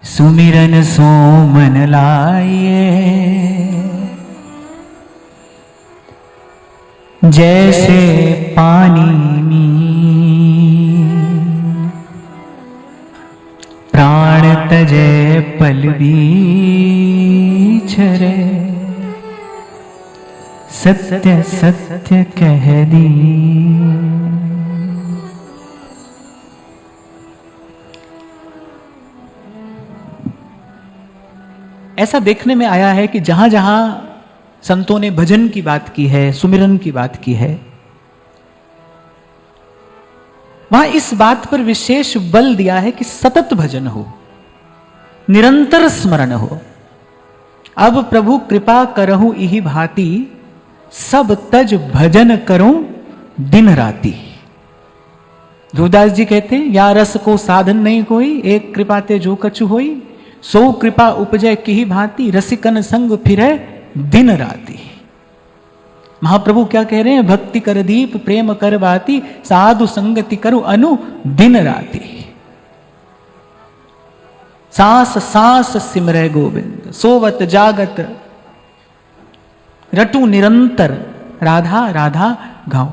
सुमिरन सो मन लाइए, जैसे पानी में प्राण तजे पल बीछरे, सत्य सत्य कह दी। ऐसा देखने में आया है कि जहां जहां संतों ने भजन की बात की है, सुमिरन की बात की है, वहां इस बात पर विशेष बल दिया है कि सतत भजन हो, निरंतर स्मरण हो। अब प्रभु कृपा करहु इहि भांति, सब तज भजन करूं दिन राती। ध्रुवदास जी कहते हैं, या रस को साधन नहीं कोई, एक कृपा ते जो कछु होई, सो कृपा उपजय किहि भांति, रसिकन संग फिरे दिन राती। महाप्रभु क्या कह रहे हैं, भक्ति कर दीप प्रेम कर बाती, साधु संगति करु अनु दिन राती। सांस सांस सिमरे गोविंद, सोवत जागत रटू निरंतर, राधा राधा गाऊं।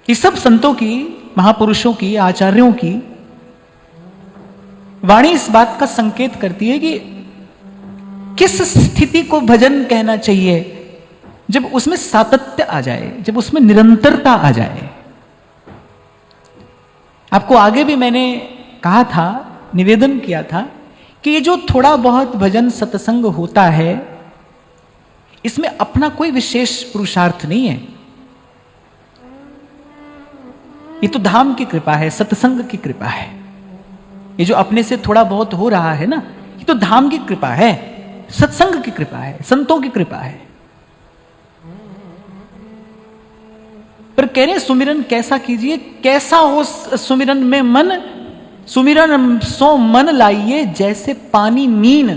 ये सब संतों की, महापुरुषों की, आचार्यों की वाणी इस बात का संकेत करती है कि किस स्थिति को भजन कहना चाहिए, जब उसमें सातत्य आ जाए, जब उसमें निरंतरता आ जाए। आपको आगे भी मैंने कहा था, निवेदन किया था कि ये जो थोड़ा बहुत भजन सत्संग होता है, इसमें अपना कोई विशेष पुरुषार्थ नहीं है। ये तो धाम की कृपा है, सत्संग की कृपा है। ये जो अपने से थोड़ा बहुत हो रहा है ना, ये तो धाम की कृपा है, सत्संग की कृपा है, संतों की कृपा है। पर कह रहे सुमिरन कैसा कीजिए, कैसा हो सुमिरन में मन, सुमिरन सो मन लाइए, जैसे पानी मीन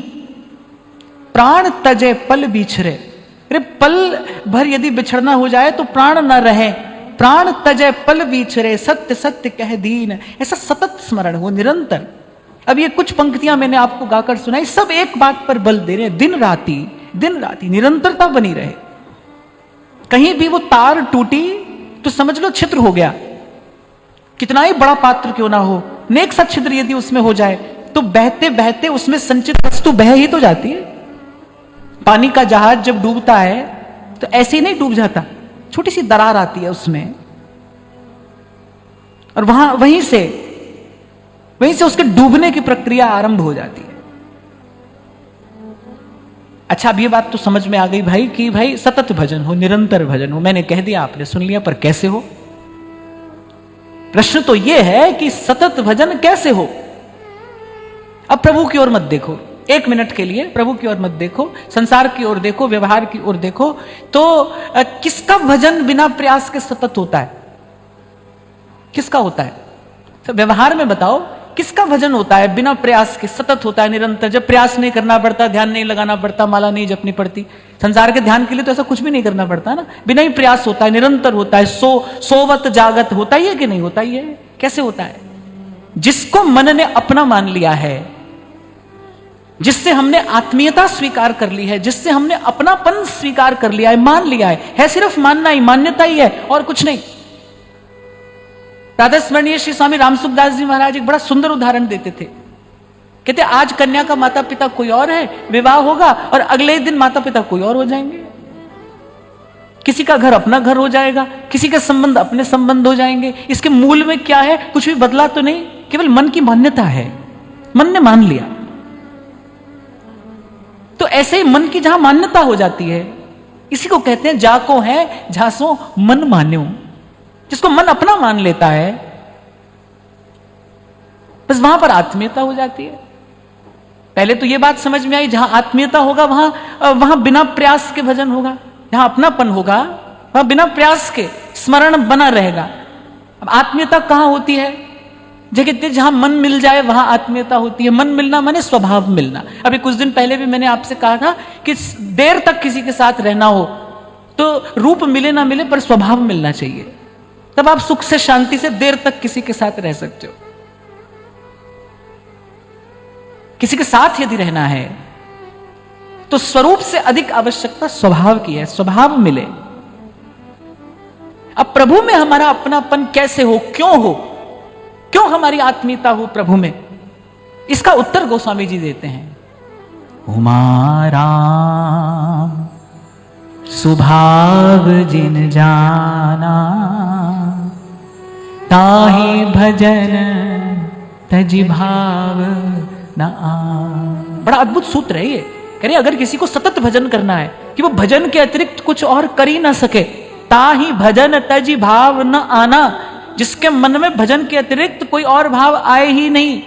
प्राण तजे पल बिछरे। अरे पल भर यदि बिछड़ना हो जाए तो प्राण न रहे, प्राण तजय पल बीछरे, सत्य सत्य कह दीन। ऐसा सतत स्मरण हो, निरंतर। अब ये कुछ पंक्तियां मैंने आपको गाकर सुनाई, सब एक बात पर बल दे रहे हैं, दिन राती निरंतरता बनी रहे। कहीं भी वो तार टूटी तो समझ लो छिद्र हो गया, कितना ही बड़ा पात्र क्यों ना हो, नेक सा छिद्र यदि उसमें हो जाए तो बहते बहते उसमें संचित वस्तु बह ही तो जाती है। पानी का जहाज जब डूबता है तो ऐसे ही नहीं डूब जाता, छोटी सी दरार आती है उसमें, और वहीं से उसके डूबने की प्रक्रिया आरंभ हो जाती है। अच्छा, अब ये बात तो समझ में आ गई भाई कि भाई सतत भजन हो, निरंतर भजन हो। मैंने कह दिया, आपने सुन लिया, पर कैसे हो? प्रश्न तो यह है कि सतत भजन कैसे हो। अब प्रभु की ओर मत देखो, एक मिनट के लिए प्रभु की ओर मत देखो, संसार की ओर देखो, व्यवहार की ओर देखो। तो किसका भजन बिना प्रयास के सतत होता है? किसका होता है? तो व्यवहार में बताओ, किसका भजन होता है बिना प्रयास के सतत होता है, निरंतर, जब प्रयास नहीं करना पड़ता, ध्यान नहीं लगाना पड़ता, माला नहीं जपनी पड़ती। संसार के ध्यान के लिए तो ऐसा कुछ भी नहीं करना पड़ता ना, बिना ही प्रयास होता है, निरंतर होता है, सोवत जागत होता ही है कि नहीं होता ही है? कैसे होता है? जिसको मन ने अपना मान लिया है, जिससे हमने आत्मीयता स्वीकार कर ली है, जिससे हमने अपनापन स्वीकार कर लिया है, मान लिया है सिर्फ मानना ही, मान्यता ही है और कुछ नहीं। राधा स्मरणीय श्री स्वामी रामसुखदास जी महाराज एक बड़ा सुंदर उदाहरण देते थे। कहते आज कन्या का माता पिता कोई और है, विवाह होगा और अगले दिन माता पिता कोई और हो जाएंगे। किसी का घर अपना घर हो जाएगा, किसी के संबंध अपने संबंध हो जाएंगे। इसके मूल में क्या है? कुछ भी बदला तो नहीं, केवल मन की मान्यता है, मन ने मान लिया। तो ऐसे ही मन की जहां मान्यता हो जाती है, इसी को कहते हैं जाको है झांसो मन मान्यो। जिसको मन अपना मान लेता है, बस वहां पर आत्मीयता हो जाती है। पहले तो यह बात समझ में आई, जहां आत्मीयता होगा वहां बिना प्रयास के भजन होगा, जहां अपनापन होगा वहां बिना प्रयास के स्मरण बना रहेगा। अब आत्मीयता कहां होती है? जगह जहां मन मिल जाए वहां आत्मीयता होती है। मन मिलना माने स्वभाव मिलना। अभी कुछ दिन पहले भी मैंने आपसे कहा था कि देर तक किसी के साथ रहना हो तो रूप मिले ना मिले पर स्वभाव मिलना चाहिए, तब आप सुख से शांति से देर तक किसी के साथ रह सकते हो। किसी के साथ यदि रहना है तो स्वरूप से अधिक आवश्यकता स्वभाव की है, स्वभाव मिले। अब प्रभु में हमारा अपनापन कैसे हो, क्यों हमारी आत्मीयता हो प्रभु में, इसका उत्तर गोस्वामी जी देते हैं। उमारा सुभाव जिन जाना, ताहि भजन तजि भाव न आ। बड़ा अद्भुत सूत्र है ये। कह रहे अगर किसी को सतत भजन करना है कि वो भजन के अतिरिक्त कुछ और कर ही ना सके, ताहि भजन तजि भाव न आना, जिसके मन में भजन के अतिरिक्त कोई और भाव आए ही नहीं।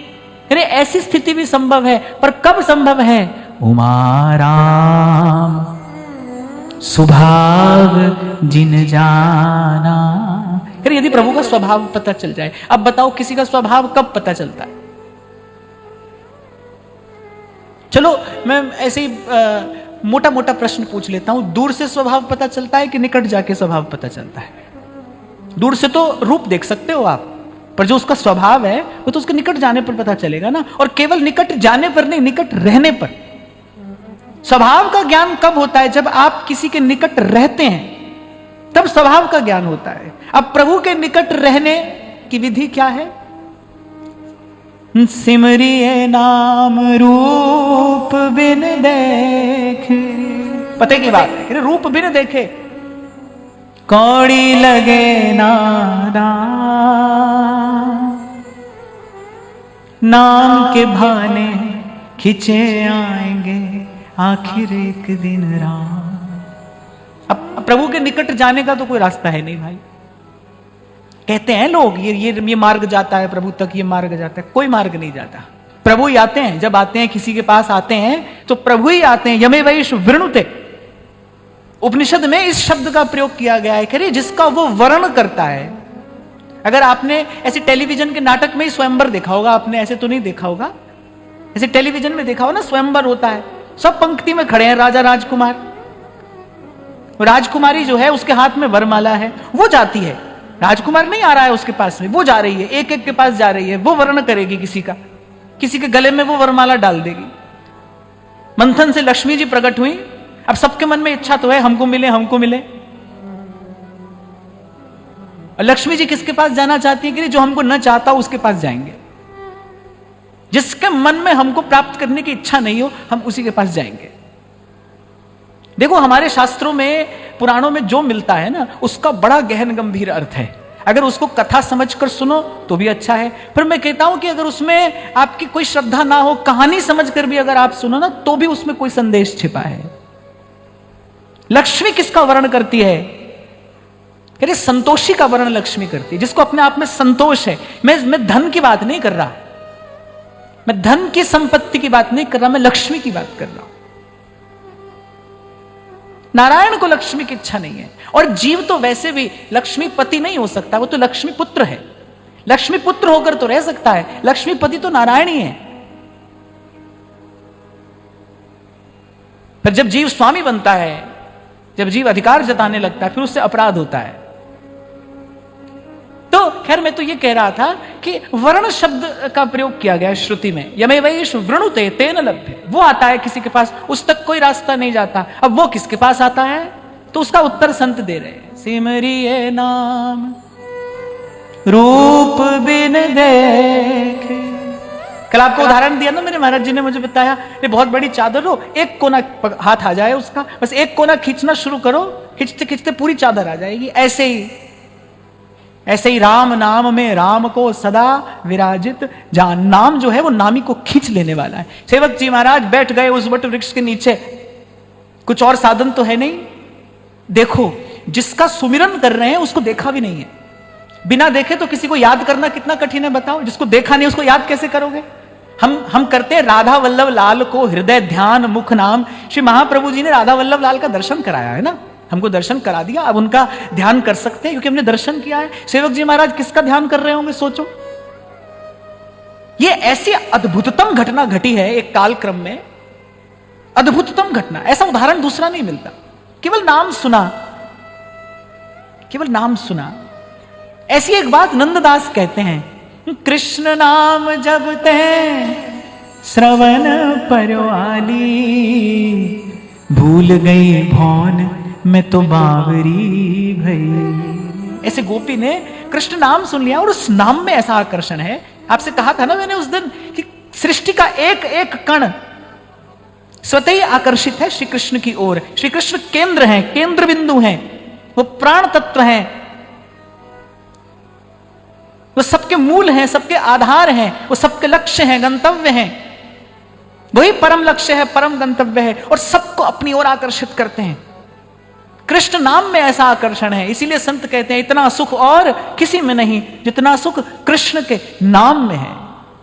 कह रहे ऐसी स्थिति भी संभव है, पर कब संभव है? उमाराम स्वभाव जिन जाना। कह रहे यदि प्रभु का स्वभाव पता चल जाए। अब बताओ किसी का स्वभाव कब पता चलता है? चलो मैं ऐसे ही मोटा मोटा प्रश्न पूछ लेता हूं। दूर से स्वभाव पता चलता है कि निकट जाके स्वभाव पता चलता है? दूर से तो रूप देख सकते हो आप, पर जो उसका स्वभाव है वो तो उसके निकट जाने पर पता चलेगा ना। और केवल निकट जाने पर नहीं, निकट रहने पर। स्वभाव का ज्ञान कब होता है? जब आप किसी के निकट रहते हैं, तब स्वभाव का ज्ञान होता है। अब प्रभु के निकट रहने की विधि क्या है? सिमरिए नाम रूप बिन देखे। पते की बात है, रूप बिन देखे कौड़ी लगे नादा, नाम के भाने खिंचे आएंगे आखिर एक दिन रात। अब प्रभु के निकट जाने का तो कोई रास्ता है नहीं भाई। कहते हैं लोग ये मार्ग जाता है प्रभु तक, ये मार्ग जाता है। कोई मार्ग नहीं जाता, प्रभु ही आते हैं। जब आते हैं किसी के पास आते हैं तो प्रभु ही आते हैं। यमे वैश वृणुते, उपनिषद में इस शब्द का प्रयोग किया गया है। करिए जिसका वो वर्ण करता है। अगर आपने ऐसे टेलीविजन के नाटक में ही स्वयंवर देखा होगा, आपने ऐसे तो नहीं देखा होगा, ऐसे टेलीविजन में देखा हो ना, स्वयंवर होता है, सब पंक्ति में खड़े हैं राजा राजकुमार। राजकुमारी जो है उसके हाथ में वरमाला है, वो जाती है। राजकुमार नहीं आ रहा है उसके पास में, वो जा रही है, एक एक के पास जा रही है। वो वर्ण करेगी किसी का, किसी के गले में वो वरमाला डाल देगी। मंथन से लक्ष्मी जी प्रकट हुई। अब सबके मन में इच्छा तो है हमको मिले, हमको मिले। और लक्ष्मी जी किसके पास जाना चाहती है? कि जो हमको न चाहता उसके पास जाएंगे। जिसके मन में हमको प्राप्त करने की इच्छा नहीं हो, हम उसी के पास जाएंगे। देखो हमारे शास्त्रों में, पुराणों में जो मिलता है ना, उसका बड़ा गहन गंभीर अर्थ है। अगर उसको कथा समझकर सुनो तो भी अच्छा है। फिर मैं कहता हूं कि अगर उसमें आपकी कोई श्रद्धा ना हो, कहानी समझकर भी अगर आप सुनो ना, तो भी उसमें कोई संदेश छिपा है। लक्ष्मी किसका वर्ण करती है? कह रहे संतोषी का वर्ण लक्ष्मी करती है, जिसको अपने आप में संतोष है। मैं धन की बात नहीं कर रहा, मैं धन की संपत्ति की बात नहीं कर रहा, मैं लक्ष्मी की बात कर रहा हूं। नारायण को लक्ष्मी की इच्छा नहीं है। और जीव तो वैसे भी लक्ष्मीपति नहीं हो सकता, वो तो लक्ष्मी पुत्र है। लक्ष्मी पुत्र होकर तो रह सकता है, लक्ष्मीपति तो नारायण ही है। पर जब जीव स्वामी बनता है, जब जीव अधिकार जताने लगता है, फिर उससे अपराध होता है। तो खैर मैं तो ये कह रहा था कि वर्ण शब्द का प्रयोग किया गया श्रुति में। यमे वैश वृणुते तेन लभ्य, वो आता है किसी के पास, उस तक कोई रास्ता नहीं जाता। अब वो किसके पास आता है? तो उसका उत्तर संत दे रहे हैं। सिमरिए नाम रूप बिन देखे। कल आपको उदाहरण दिया ना मेरे महाराज जी ने, मुझे बताया ये बहुत बड़ी चादर हो, एक कोना हाथ आ जाए उसका, बस एक कोना खींचना शुरू करो, खींचते खींचते पूरी चादर आ जाएगी। ऐसे ही राम नाम में राम को सदा विराजित जान। नाम जो है वो नामी को खींच लेने वाला है। सेवक जी महाराज बैठ गए उस वट वृक्ष के नीचे, कुछ और साधन तो है नहीं। देखो जिसका सुमिरन कर रहे हैं उसको देखा भी नहीं है। बिना देखे तो किसी को याद करना कितना कठिन है बताओ। जिसको देखा नहीं उसको याद कैसे करोगे? हम करते हैं राधा वल्लभ लाल को हृदय ध्यान मुख नाम। श्री महाप्रभु जी ने राधा वल्लभ लाल का दर्शन कराया है ना, हमको दर्शन करा दिया। अब उनका ध्यान कर सकते हैं क्योंकि हमने दर्शन किया है। सेवक जी महाराज किसका ध्यान कर रहे होंगे सोचो। ये ऐसी अद्भुततम घटना घटी है एक कालक्रम में, अद्भुततम घटना, ऐसा उदाहरण दूसरा नहीं मिलता। केवल नाम सुना, केवल नाम सुना। ऐसी एक बात नंददास कहते हैं, कृष्ण नाम जपते श्रवण परवाली, भूल गई भौन मैं तो बावरी भई। ऐसे गोपी ने कृष्ण नाम सुन लिया और उस नाम में ऐसा आकर्षण है। आपसे कहा था ना मैंने उस दिन कि सृष्टि का एक एक कण स्वतः ही आकर्षित है श्री कृष्ण की ओर। श्री कृष्ण केंद्र हैं, केंद्र बिंदु हैं, वो प्राण तत्व हैं, वो सबके मूल हैं, सबके आधार हैं, वो सबके लक्ष्य हैं, गंतव्य हैं। वही परम लक्ष्य है, परम गंतव्य है और सबको अपनी ओर आकर्षित करते हैं। कृष्ण नाम में ऐसा आकर्षण है। इसीलिए संत कहते हैं इतना सुख और किसी में नहीं जितना सुख कृष्ण के नाम में है।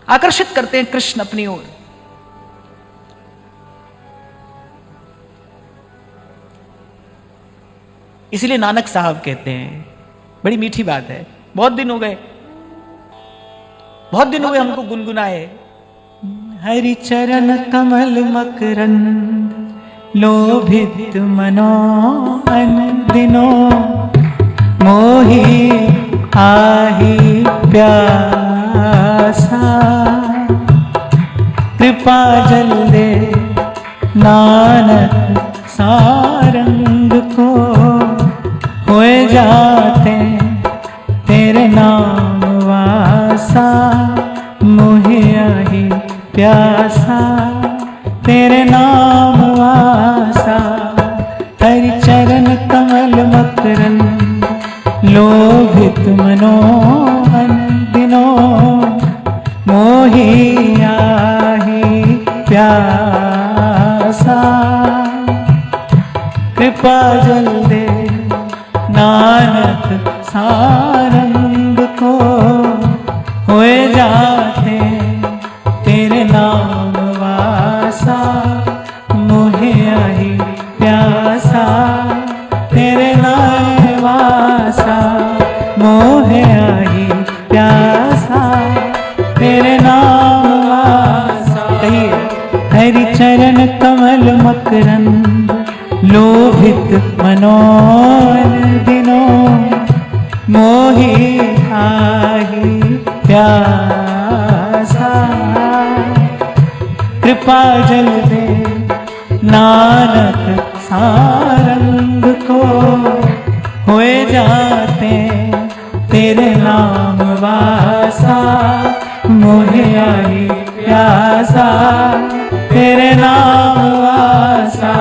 आकर्षित करते हैं कृष्ण अपनी ओर। इसीलिए नानक साहब कहते हैं, बड़ी मीठी बात है, बहुत दिन हो गए हमको गुनगुनाए। हरि चरण कमल मकरंद, लोभित मनो अनदिनो, मोहि आहि प्यासा। कृपा जल दे नानक सारंग को, होए जाते तेरे नाम वासा। मोहि आहि प्यासा तेरे नाम वासा। हरि चरण कमल मकरंद, लोभित मनो अनदिनो, मोहि आहि प्यासा। कृपा जल दे नानक सारंग को, होए जाते तेरे नाम वासा। मोहि आहि प्यासा तेरे नाम वासा। मोहि आहि प्यासा तेरे नाम वासा। कहिए हरि चरण कमल मकरंद, लोभित मनो अनदिनो, मोहि आहि प्यासा। कृपा जल दे नानक सारंग को, होए जाते तेरे नाम वासा। मोहि आहि प्यासा तेरे नाम वासा।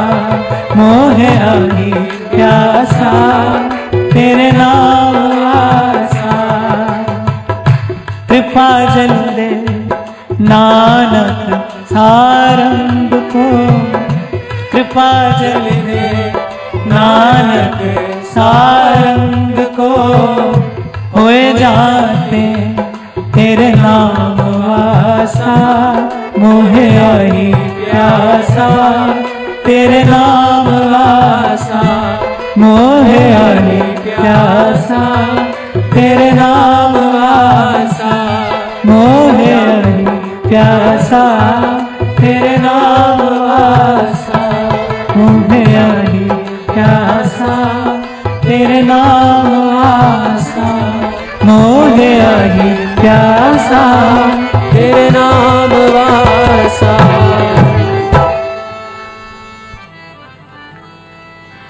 मोहि आहि प्यासा तेरे नाम वासा। कृपा जल दे नानक सारंग को, कृपा जल दे नानक सारंग को, होए जाते तेरे नाम वासा। मोहि आहि प्यासा तेरे नाम वासा। मोहि आहि प्यासा तेरे नाम वासा। मोहि आहि प्यासा तेरे नाम वासा। मोहि आहि प्यासा तेरे नाम वासा। मोहि आहि प्यासा तेरे नाम वासा।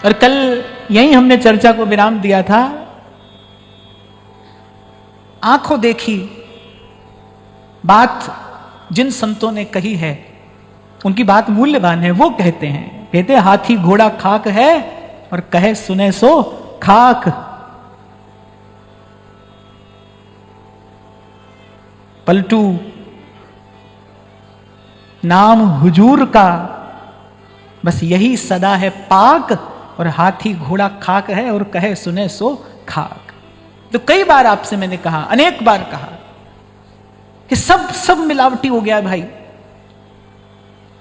और कल यही हमने चर्चा को विराम दिया था। आंखों देखी बात जिन संतों ने कही है, उनकी बात मूल्यवान है। वो कहते हैं हाथी घोड़ा खाक है और कहे सुने सो खाक। पलटू नाम हुजूर का, बस यही सदा है पाक। और हाथी घोड़ा खाक है और कहे सुने सो खाक। तो कई बार आपसे मैंने कहा, अनेक बार कहा कि सब मिलावटी हो गया है भाई।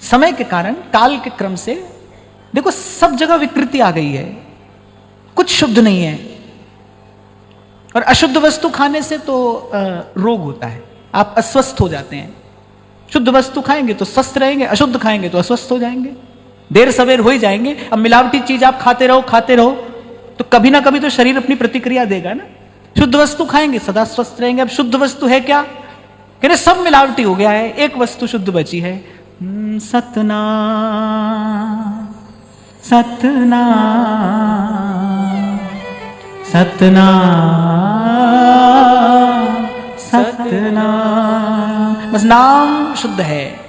समय के कारण, काल के क्रम से देखो सब जगह विकृति आ गई है, कुछ शुद्ध नहीं है। और अशुद्ध वस्तु खाने से तो रोग होता है, आप अस्वस्थ हो जाते हैं। शुद्ध वस्तु खाएंगे तो स्वस्थ रहेंगे, अशुद्ध खाएंगे तो अस्वस्थ हो जाएंगे, देर सवेर हो ही जाएंगे। अब मिलावटी चीज आप खाते रहो तो कभी ना कभी तो शरीर अपनी प्रतिक्रिया देगा ना। शुद्ध वस्तु खाएंगे सदा स्वस्थ रहेंगे। अब शुद्ध वस्तु है क्या? कह रहे सब मिलावटी हो गया है, एक वस्तु शुद्ध बची है, सतनाम सतनाम सतनाम सतनाम। बस नाम शुद्ध है,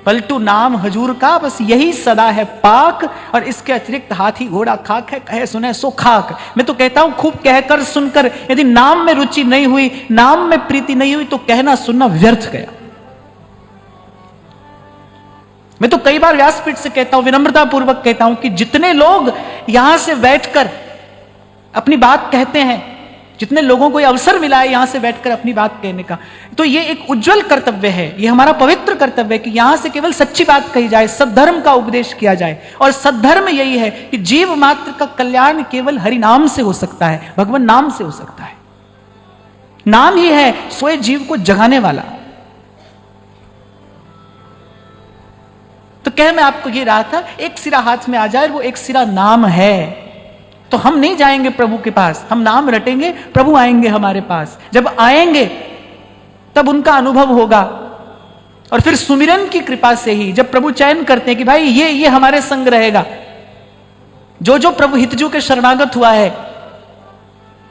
पलटू नाम हजूर का, बस यही सदा है पाक। और इसके अतिरिक्त हाथी घोड़ा खाक है, कहे सुने सो खाक। मैं तो कहता हूं खूब कहकर सुनकर यदि नाम में रुचि नहीं हुई, नाम में प्रीति नहीं हुई, तो कहना सुनना व्यर्थ गया। मैं तो कई बार व्यासपीठ से कहता हूं, विनम्रता पूर्वक कहता हूं कि जितने लोग यहां से बैठकर अपनी बात कहते हैं, जितने लोगों को अवसर मिला है यहां से बैठकर अपनी बात कहने का, तो ये एक उज्जवल कर्तव्य है, ये हमारा पवित्र कर्तव्य है कि यहां से केवल सच्ची बात कही जाए, सद्धर्म का उपदेश किया जाए। और सद्धर्म यही है कि जीव मात्र का कल्याण केवल हरि नाम से हो सकता है, भगवान नाम से हो सकता है। नाम ही है सोए जीव को जगाने वाला। तो कह मैं आपको ये रहा था, एक सिरा हाथ में आ जाए, वो एक सिरा नाम है, तो हम नहीं जाएंगे प्रभु के पास, हम नाम रटेंगे, प्रभु आएंगे हमारे पास। जब आएंगे तब उनका अनुभव होगा, और फिर सुमिरन की कृपा से ही जब प्रभु चयन करते हैं कि भाई ये हमारे संग रहेगा, जो जो प्रभु हितजू के शरणागत हुआ है।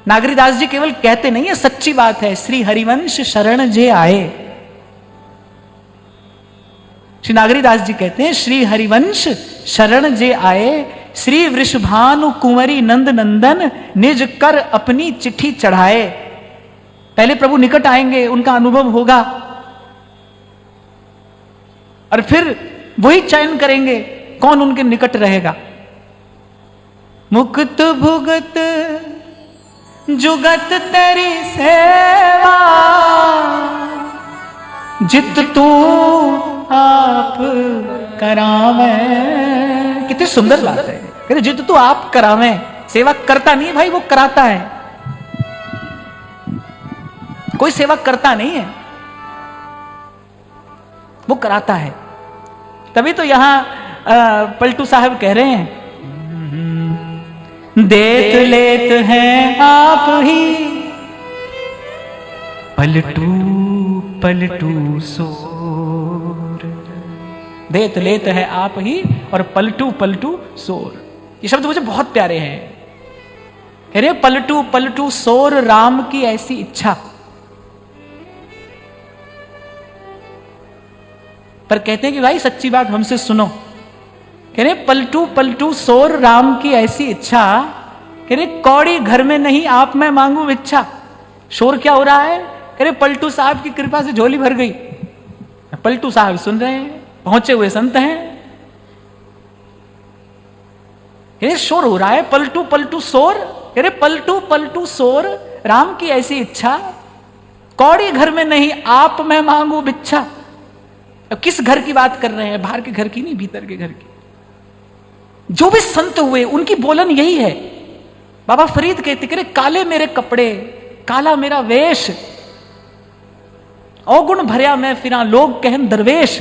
नागरीदास जी केवल कहते नहीं है, सच्ची बात है, श्री हरिवंश शरण जे आए। श्री नागरीदास जी कहते हैं, श्री हरिवंश शरण जे आए, श्री वृषभानु कुंवरी नंद नंदन निज कर अपनी चिट्ठी चढ़ाए। पहले प्रभु निकट आएंगे, उनका अनुभव होगा, और फिर वही चयन करेंगे कौन उनके निकट रहेगा। मुक्त भुगत जुगत तेरी सेवा, जित तू आप करावे। कितनी सुंदर बात है, कहते जित तू आप करावे। सेवा करता नहीं है भाई, वो कराता है। कोई सेवा करता नहीं है, वो कराता है। तभी तो यहां पलटू साहब कह रहे हैं, देत लेत हैं आप ही, पलटू पलटू सोर। देत लेत है आप ही और पलटू पलटू सोर। ये शब्द मुझे बहुत प्यारे हैं। अरे पलटू पलटू सोर राम की ऐसी इच्छा। पर कहते हैं कि भाई सच्ची बात हमसे सुनो। कह रहे पलटू पलटू सोर राम की ऐसी इच्छा, कह रहे कौड़ी घर में नहीं आप मैं मांगू भिक्षा। शोर क्या हो रहा है? कह रहे पलटू साहब की कृपा से झोली भर गई। पलटू साहब सुन रहे हैं, पहुंचे हुए संत हैं। ये शोर हो रहा है, पलटू पलटू सोर। कह रहे पलटू पलटू सोर राम की ऐसी इच्छा, कौड़ी घर में नहीं आप मैं मांगू भिक्षा। अब किस घर की बात कर रहे हैं? बाहर के घर की नहीं, भीतर के घर की। जो भी संत हुए उनकी बोलन यही है। बाबा फरीद कहते करे काले मेरे कपड़े काला मेरा वेश, अवगुण भरिया मैं फिरा लोग कहन दरवेश।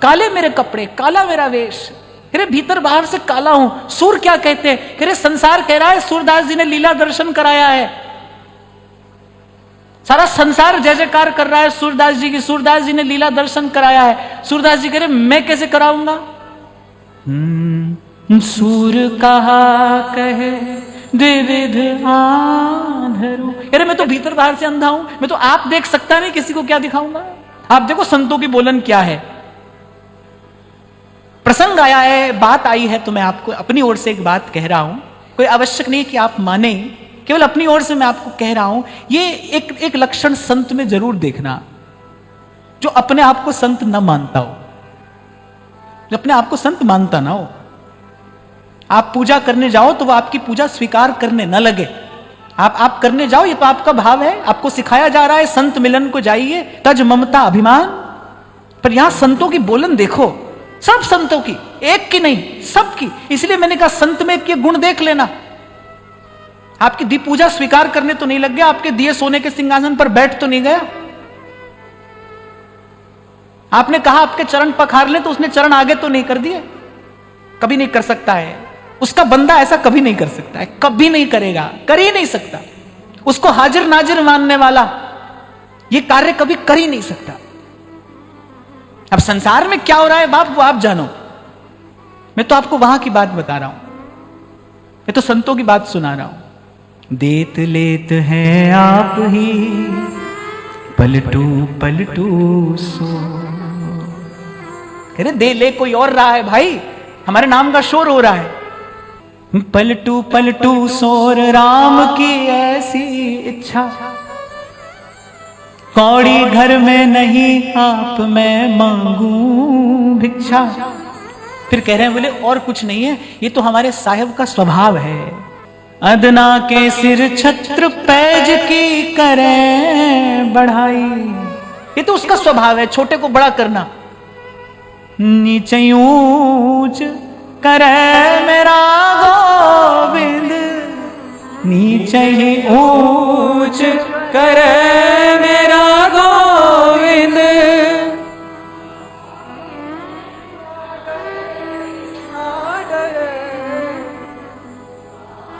काले मेरे कपड़े काला मेरा वेश, अरे भीतर बाहर से काला हूं। सूर क्या कहते हैं? अरे संसार कह रहा है सूरदास जी ने लीला दर्शन कराया है, सारा संसार जय जयकार कर रहा है सूरदास जी की, सूरदास जी ने लीला दर्शन कराया है। सूरदास जी कह रहे मैं कैसे कराऊंगा? सूर कहा कहे द्विविध आंधरू। अरे मैं तो भीतर बाहर से अंधा हूं, मैं तो आप देख सकता नहीं, किसी को क्या दिखाऊंगा? आप देखो संतों की बोलन क्या है। प्रसंग आया है, बात आई है, तो मैं आपको अपनी ओर से एक बात कह रहा हूं। कोई आवश्यक नहीं कि आप माने, केवल अपनी ओर से मैं आपको कह रहा हूं। ये एक लक्षण संत में जरूर देखना, जो अपने आप को संत न मानता हो, जो अपने आप को संत मानता ना हो। आप पूजा करने जाओ तो वो आपकी पूजा स्वीकार करने न लगे। आप करने जाओ, ये तो आपका भाव है, आपको सिखाया जा रहा है संत मिलन को जाइए, तज ममता अभिमान। पर यहां संतों की बोलन देखो, सब संतों की, एक की नहीं, सबकी। इसलिए मैंने कहा संत में एक गुण देख लेना। आपकी दी पूजा स्वीकार करने तो नहीं लग गया, आपके दिए सोने के सिंहासन पर बैठ तो नहीं गया। आपने कहा आपके चरण पखार ले, तो उसने चरण आगे तो नहीं कर दिए। कभी नहीं कर सकता है उसका बंदा, ऐसा कभी नहीं कर सकता है, कभी नहीं करेगा, कर ही नहीं सकता। उसको हाजिर नाजिर मानने वाला, ये कार्य कभी कर ही नहीं सकता। अब संसार में क्या हो रहा है बाप, वो आप जानो, मैं तो आपको वहां की बात बता रहा हूं, मैं तो संतों की बात सुना रहा हूं। देत लेत है आप ही, पलटू पलटू सो। कह रहे दे ले कोई और रहा है भाई, हमारे नाम का शोर हो रहा है। पलटू पलटू सोर राम की ऐसी इच्छा, कौड़ी घर में नहीं आप मैं मांगू भिक्षा। फिर कह रहे हैं बोले और कुछ नहीं है, ये तो हमारे साहिब का स्वभाव है। अदना के सिर छत्र पैज की करें बढ़ाई, ये तो उसका स्वभाव है, छोटे को बड़ा करना। नीचे ऊंच करे मेरा गोविंद, नीचे ही ऊंच करे मेरा गोविंद।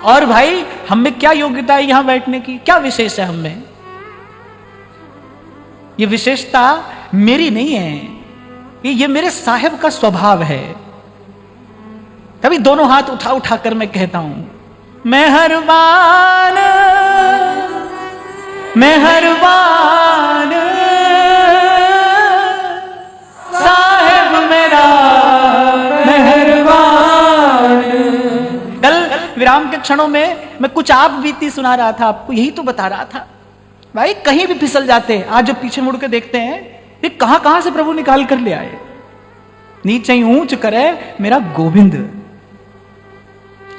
और भाई हम में क्या योग्यता है यहां बैठने की, क्या विशेष है हम में? ये विशेषता मेरी नहीं है, ये मेरे साहिब का स्वभाव है। तभी दोनों हाथ उठा उठा कर मैं कहता हूं, मेहरबान मेहरबान साहिब मेरा मेहरबान। कल विराम के क्षणों में मैं कुछ आप बीती सुना रहा था आपको, यही तो बता रहा था। भाई कहीं भी फिसल जाते हैं, आज जब पीछे मुड़ के देखते हैं ये कहां कहां से प्रभु निकाल कर ले आए। नीचे ऊंच करे मेरा गोविंद।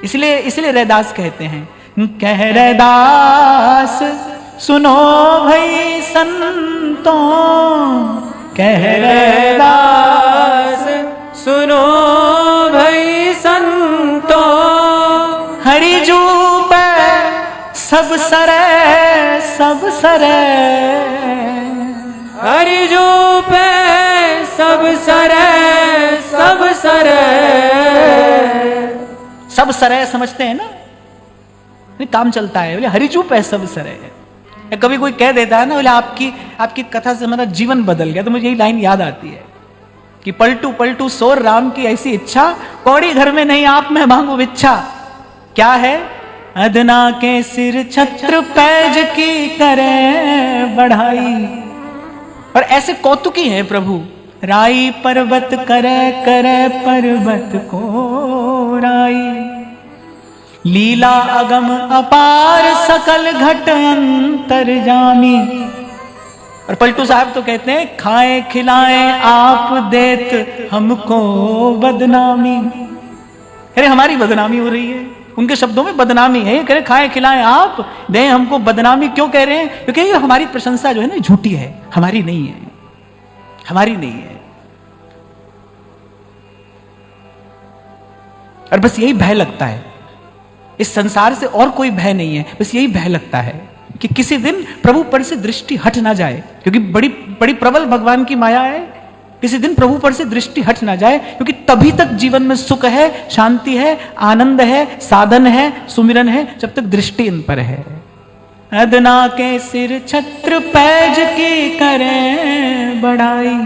इसलिए रैदास कहते हैं, कह रैदास सुनो भाई संतों, कह रैदास सुनो भाई संतो, हरिजू पे सब सरे सब सरे, हरिजू पे सब सरे सब सरे। सब सरे समझते हैं ना, नहीं काम चलता है बोले हरिजू पे सब सरे। या कभी कोई कह देता है ना बोले आपकी कथा से हमारा जीवन बदल गया, तो मुझे यही लाइन याद आती है कि पलटू पलटू सोर राम की ऐसी इच्छा, कौड़ी घर में नहीं आप मैं मांगू भिक्षा। क्या है? अदना के सिर छत्र पैज की करे बढ़ाई। और ऐसे कौतुकी हैं प्रभु, राई पर्वत करे करे पर्वत को राई, लीला अगम अपार सकल घट अंतर्जामी। और पलटू साहब तो कहते हैं, खाए खिलाए आप देत हमको बदनामी। अरे हमारी बदनामी हो रही है, उनके शब्दों में बदनामी है। कह रहे खाए खिलाए आप दें हमको बदनामी। क्यों कह रहे हैं? क्योंकि हमारी प्रशंसा जो है ना झूठी है, हमारी नहीं है, हमारी नहीं है। और बस यही भय लगता है, इस संसार से और कोई भय नहीं है, बस यही भय लगता है कि किसी दिन प्रभु पर से दृष्टि हट ना जाए, क्योंकि बड़ी बड़ी प्रबल भगवान की माया है। किसी दिन प्रभु पर से दृष्टि हट ना जाए, क्योंकि तभी तक जीवन में सुख है, शांति है, आनंद है, साधन है, सुमिरन है, जब तक दृष्टि इन पर है। अदना के सिर छत्र पैज की करें बढ़ाई,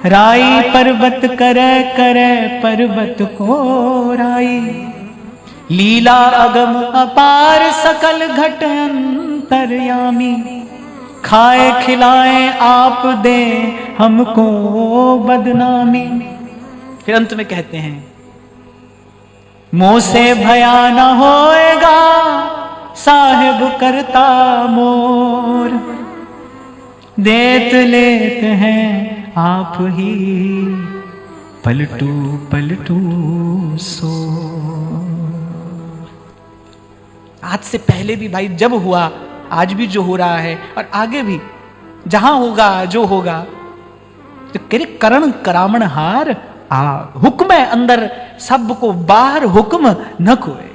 राई पर्वत करे करे पर्वत को राई, लीला अगम अपार सकल घट अंतर्यामी, खाए खिलाए आप दे हमको बदनामी। फिर अंत में कहते हैं, मोह से भया न होएगा साहिब करता मोर, देत लेत हैं आप ही पलटू पलटू सो। आज से पहले भी भाई जब हुआ, आज भी जो हो रहा है और आगे भी जहां होगा जो होगा, तो करे करण करामण हार आ, हुक्म है अंदर सबको बाहर हुक्म न कोई।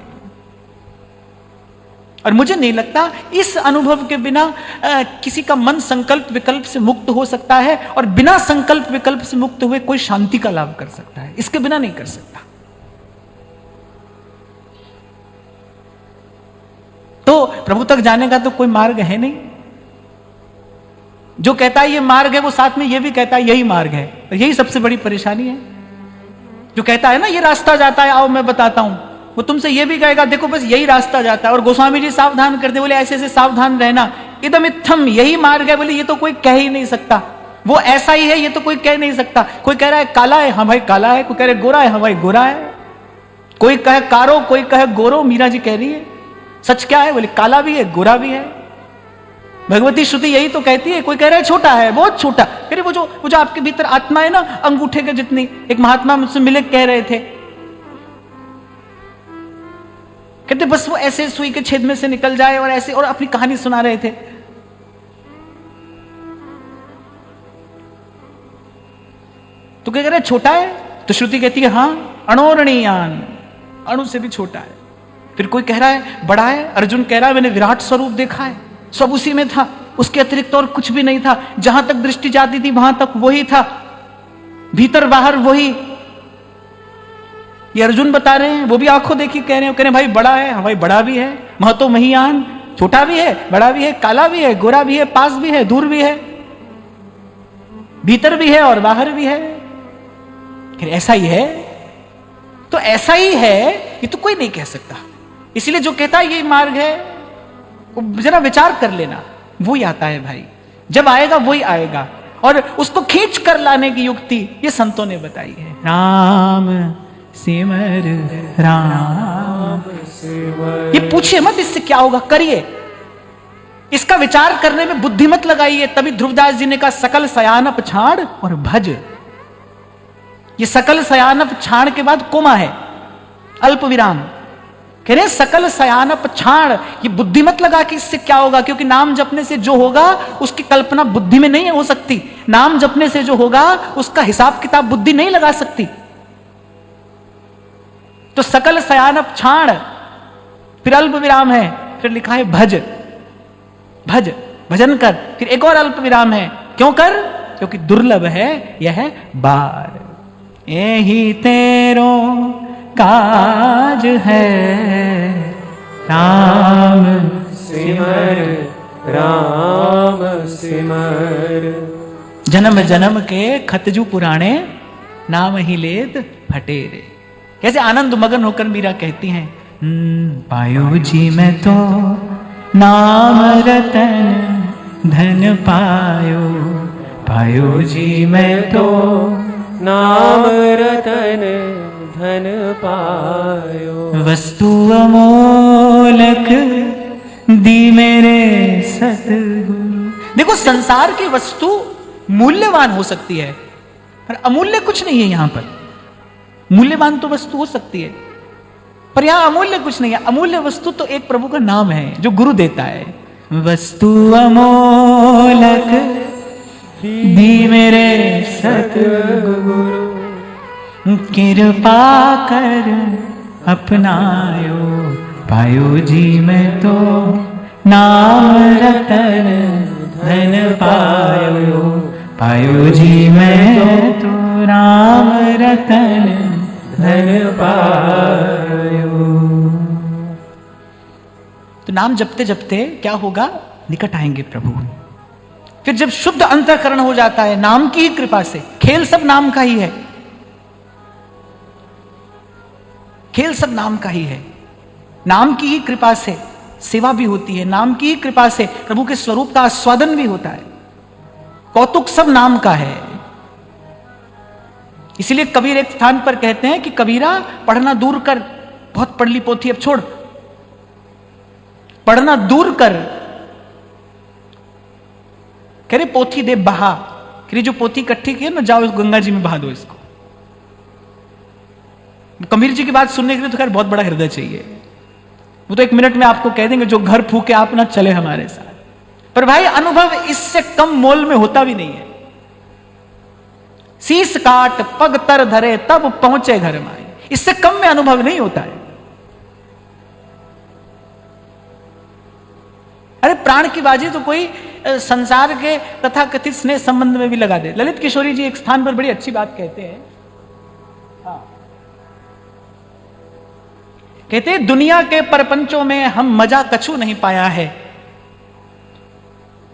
और मुझे नहीं लगता इस अनुभव के बिना किसी का मन संकल्प विकल्प से मुक्त हो सकता है, और बिना संकल्प विकल्प से मुक्त हुए कोई शांति का लाभ कर सकता है, इसके बिना नहीं कर सकता। तो प्रभु तक जाने का तो कोई मार्ग है नहीं। जो कहता है ये मार्ग है वो साथ में ये भी कहता है यही मार्ग है। और यही सबसे बड़ी परेशानी है। जो कहता है ना ये रास्ता जाता है, आओ मैं बताता हूं, वो तुमसे ये भी कहेगा देखो बस यही रास्ता जाता है। और गोस्वामी जी सावधान करते, बोले ऐसे ऐसे सावधान रहना, इदम इत्थम यही मार्ग है। बोले ये तो कोई कह ही नहीं सकता, वो ऐसा ही है ये तो कोई कह नहीं सकता। कोई कह रहा है काला है, हाँ भाई काला है। कोई कह रहा है गोरा है, हाँ भाई गोरा है। कोई कहे कारो, कोई कहे गोरो। मीरा जी कह रही है सच क्या है, बोले काला भी है गोरा भी है। भगवती श्रुति यही तो कहती है। कोई कह रहा है छोटा है, बहुत छोटा। कह रहे वो जो आपके भीतर आत्मा है ना, अंगूठे के जितनी। एक महात्मा मुझसे मिले कह रहे थे, कहते बस वो ऐसे सुई के छेद में से निकल जाए और ऐसे, और अपनी कहानी सुना रहे थे। तो क्या कह रहे छोटा है, तो श्रुति कहती है हाँ अणोरणीयान, अणु से भी छोटा है। फिर कोई कह रहा है बड़ा है, अर्जुन कह रहा है मैंने विराट स्वरूप देखा है, सब उसी में था, उसके अतिरिक्त और कुछ भी नहीं था। जहां तक दृष्टि जाती थी वहां तक वही था, भीतर बाहर वही। ये अर्जुन बता रहे हैं, वो भी आंखों देखी कह रहे हैं। कह रहे हैं भाई बड़ा है, हाँ भाई बड़ा भी है। महतो महियान, छोटा भी है, बड़ा भी है, काला भी है, गोरा भी है, पास भी है, दूर भी है, भीतर भी है और बाहर भी है। ऐसा ही है, तो ऐसा ही है ये तो कोई नहीं कह सकता। इसलिए जो कहता है ये मार्ग है, जरा विचार कर लेना, वो ही आता है भाई। जब आएगा वही आएगा, और उसको खींच कर लाने की युक्ति ये संतों ने बताई है। राम सिमर राम सिमर, ये पूछिए मत इससे क्या होगा, करिए। इसका विचार करने में बुद्धि मत लगाइए। तभी ध्रुवदास जी ने कहा सकल सयानप छाड़ और भज। ये सकल सयानप छाड़ के बाद कोमा है, अल्प विराम। कह रहे सकल सयानप छाड़, ये बुद्धि मत लगा कि इससे क्या होगा, क्योंकि नाम जपने से जो होगा उसकी कल्पना बुद्धि में नहीं हो सकती। नाम जपने से जो होगा उसका हिसाब किताब बुद्धि नहीं लगा सकती। तो सकल सयानप छाड़, फिर अल्प विराम है, फिर लिखा है भज, भज भजन कर। फिर एक और अल्प विराम है, क्यों कर, क्योंकि दुर्लभ है यह बार। यही तेरो काज है राम सिमर राम सिमर। जन्म जन्म के खतजू पुराणे, नाम ही लेत फटेरे। कैसे आनंद मगन होकर मीरा कहती हैं, पायो जी मैं तो नाम रतन धन पायो, पायो जी मैं तो नाम रतन धन पायो। वस्तु अमोलक दी मेरे सतगुरु। देखो संसार की वस्तु मूल्यवान हो सकती है, पर अमूल्य कुछ नहीं है। यहां पर मूल्यवान तो वस्तु हो सकती है, पर यहां अमूल्य कुछ नहीं है। अमूल्य वस्तु तो एक प्रभु का नाम है जो गुरु देता है। वस्तु अमोलक दी मेरे सतगुरु, कृपा कर अपनायो, पायो जी मैं तो नाम रतन धन पायो, पायो जी मैं तो नाम रतन धन पायो। तो नाम जपते जपते क्या होगा, निकट आएंगे प्रभु। फिर जब शुद्ध अंतःकरण हो जाता है नाम की ही कृपा से, खेल सब नाम का ही है, खेल सब नाम का ही है। नाम की ही कृपा से सेवा भी होती है, नाम की ही कृपा से प्रभु के स्वरूप का आस्वादन भी होता है। कौतुक सब नाम का है। इसीलिए कबीर एक स्थान पर कहते हैं कि कबीरा पढ़ना दूर कर, बहुत पढ़ ली पोथी अब छोड़, पढ़ना दूर कर। कह रहे पोथी दे बहा, कह रहे जो पोथी इकट्ठी की है ना, जाओ गंगा जी में बहा दो इसको। कबीर जी की बात सुनने के लिए तो खैर बहुत बड़ा हृदय चाहिए। वो तो एक मिनट में आपको कह देंगे जो घर फूके आप ना चले हमारे साथ। पर भाई अनुभव इससे कम मोल में होता भी नहीं है। शीस काट पग तर धरे तब पहुंचे घर माए, इससे कम में अनुभव नहीं होता है। अरे प्राण की बाजी तो कोई संसार के तथा कथित स्नेह संबंध में भी लगा दे। ललित किशोरी जी एक स्थान पर बड़ी अच्छी बात कहते हैं। हाँ, कहते हैं दुनिया के परपंचों में हम मजा कछु नहीं पाया है,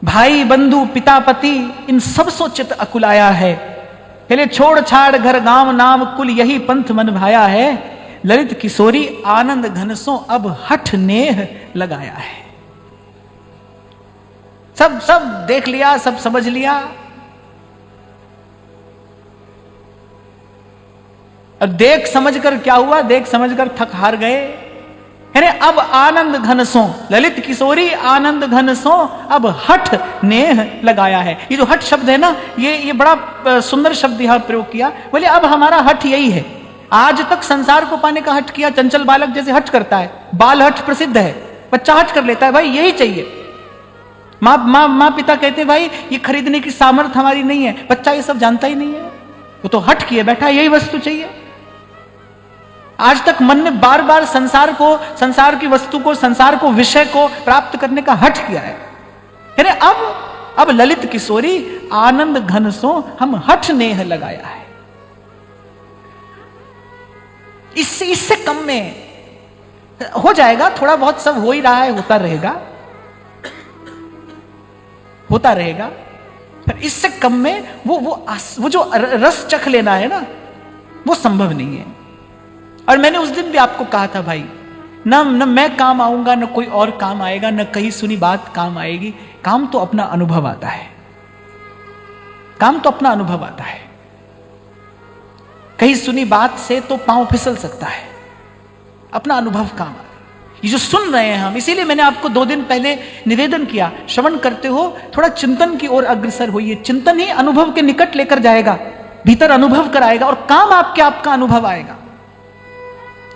भाई बंधु पिता पति इन सब सो चित अकुलाया है। पहले छोड़ छाड़ घर गांव नाम कुल यही पंथ मन भाया है। ललित किशोरी आनंद घनसों अब हठ नेह लगाया है। सब सब देख लिया, सब समझ लिया, अब देख समझकर क्या हुआ, देख समझकर थक हार गए। अब आनंद घनसों, ललित किशोरी आनंद घनसों अब हठ नेह लगाया है। ये जो हठ शब्द है ना, ये बड़ा सुंदर शब्द यहां प्रयोग किया। बोले अब हमारा हठ यही है। आज तक संसार को पाने का हठ किया, चंचल बालक जैसे हठ करता है, बाल हठ प्रसिद्ध है, बच्चा हठ कर लेता है, भाई यही चाहिए। माँ पिता कहते भाई ये खरीदने की सामर्थ्य हमारी नहीं है, बच्चा ये सब जानता ही नहीं है, वो तो हठ किए बैठा, यही वस्तु चाहिए। आज तक मन ने बार बार संसार की वस्तु को, संसार को, विषय को प्राप्त करने का हठ किया है। अब ललित किशोरी आनंद घनसों हम हठ नेह लगाया है। इससे कम में हो जाएगा, थोड़ा बहुत सब हो ही रहा है, होता रहेगा। पर इससे कम में वो जो रस चख लेना है ना, वो संभव नहीं है। और मैंने उस दिन भी आपको कहा था भाई, न मैं काम आऊंगा, न कोई और काम आएगा, न कहीं सुनी बात काम आएगी। काम तो अपना अनुभव आता है, काम तो अपना अनुभव आता है। कहीं सुनी बात से तो पांव फिसल सकता है, अपना अनुभव काम। ये जो सुन रहे हैं हम, इसीलिए मैंने आपको 2 दिन पहले निवेदन किया, श्रवण करते हो थोड़ा चिंतन की ओर अग्रसर होइए। चिंतन ही अनुभव के निकट लेकर जाएगा, भीतर अनुभव कराएगा और काम आपका अनुभव आएगा।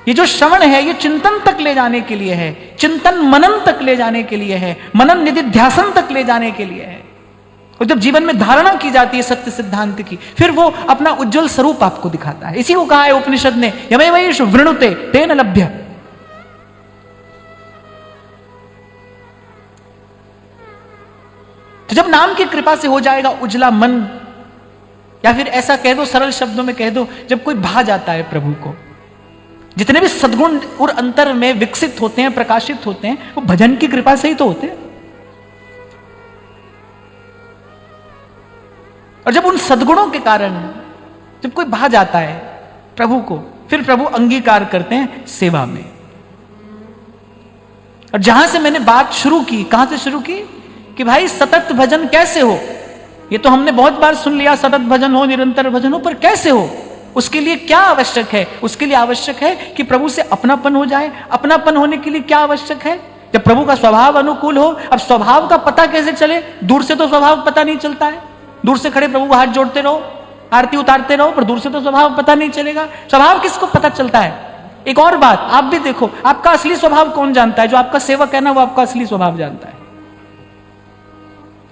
ये जो श्रवण है ये चिंतन तक ले जाने के लिए है, चिंतन मनन तक ले जाने के लिए है, मनन निधिध्यासन तक ले जाने के लिए है। और जब जीवन में धारणा की जाती है सत्य सिद्धांत की, फिर वो अपना उज्जवल स्वरूप आपको दिखाता है। इसी को कहा है उपनिषद ने, यमेवैष वृणुते तेन लभ्य। तो जब नाम की कृपा से हो जाएगा उजला मन, या फिर ऐसा कह दो, सरल शब्दों में कह दो, जब कोई भा जाता है प्रभु को, जितने भी सद्गुण और अंतर में विकसित होते हैं, प्रकाशित होते हैं, वो भजन की कृपा से ही तो होते हैं। और जब उन सद्गुणों के कारण जब कोई भा जाता है प्रभु को, फिर प्रभु अंगीकार करते हैं सेवा में। और जहां से मैंने बात शुरू की, कहां से शुरू की कि भाई सतत भजन कैसे हो। ये तो हमने बहुत बार सुन लिया, सतत भजन हो, निरंतर भजन हो, पर कैसे हो, उसके लिए क्या आवश्यक है? उसके लिए आवश्यक है कि प्रभु से अपनापन हो जाए। अपनापन होने के लिए क्या आवश्यक है? जब प्रभु का स्वभाव अनुकूल हो। अब स्वभाव का पता कैसे चले? दूर से तो स्वभाव पता नहीं चलता है। दूर से खड़े प्रभु को हाथ जोड़ते रहो, आरती उतारते रहो, पर दूर से तो स्वभाव पता नहीं चलेगा। स्वभाव किसको पता चलता है? एक और बात आप भी देखो, आपका असली स्वभाव कौन जानता है? जो आपका सेवक है ना, वो आपका असली स्वभाव जानता है।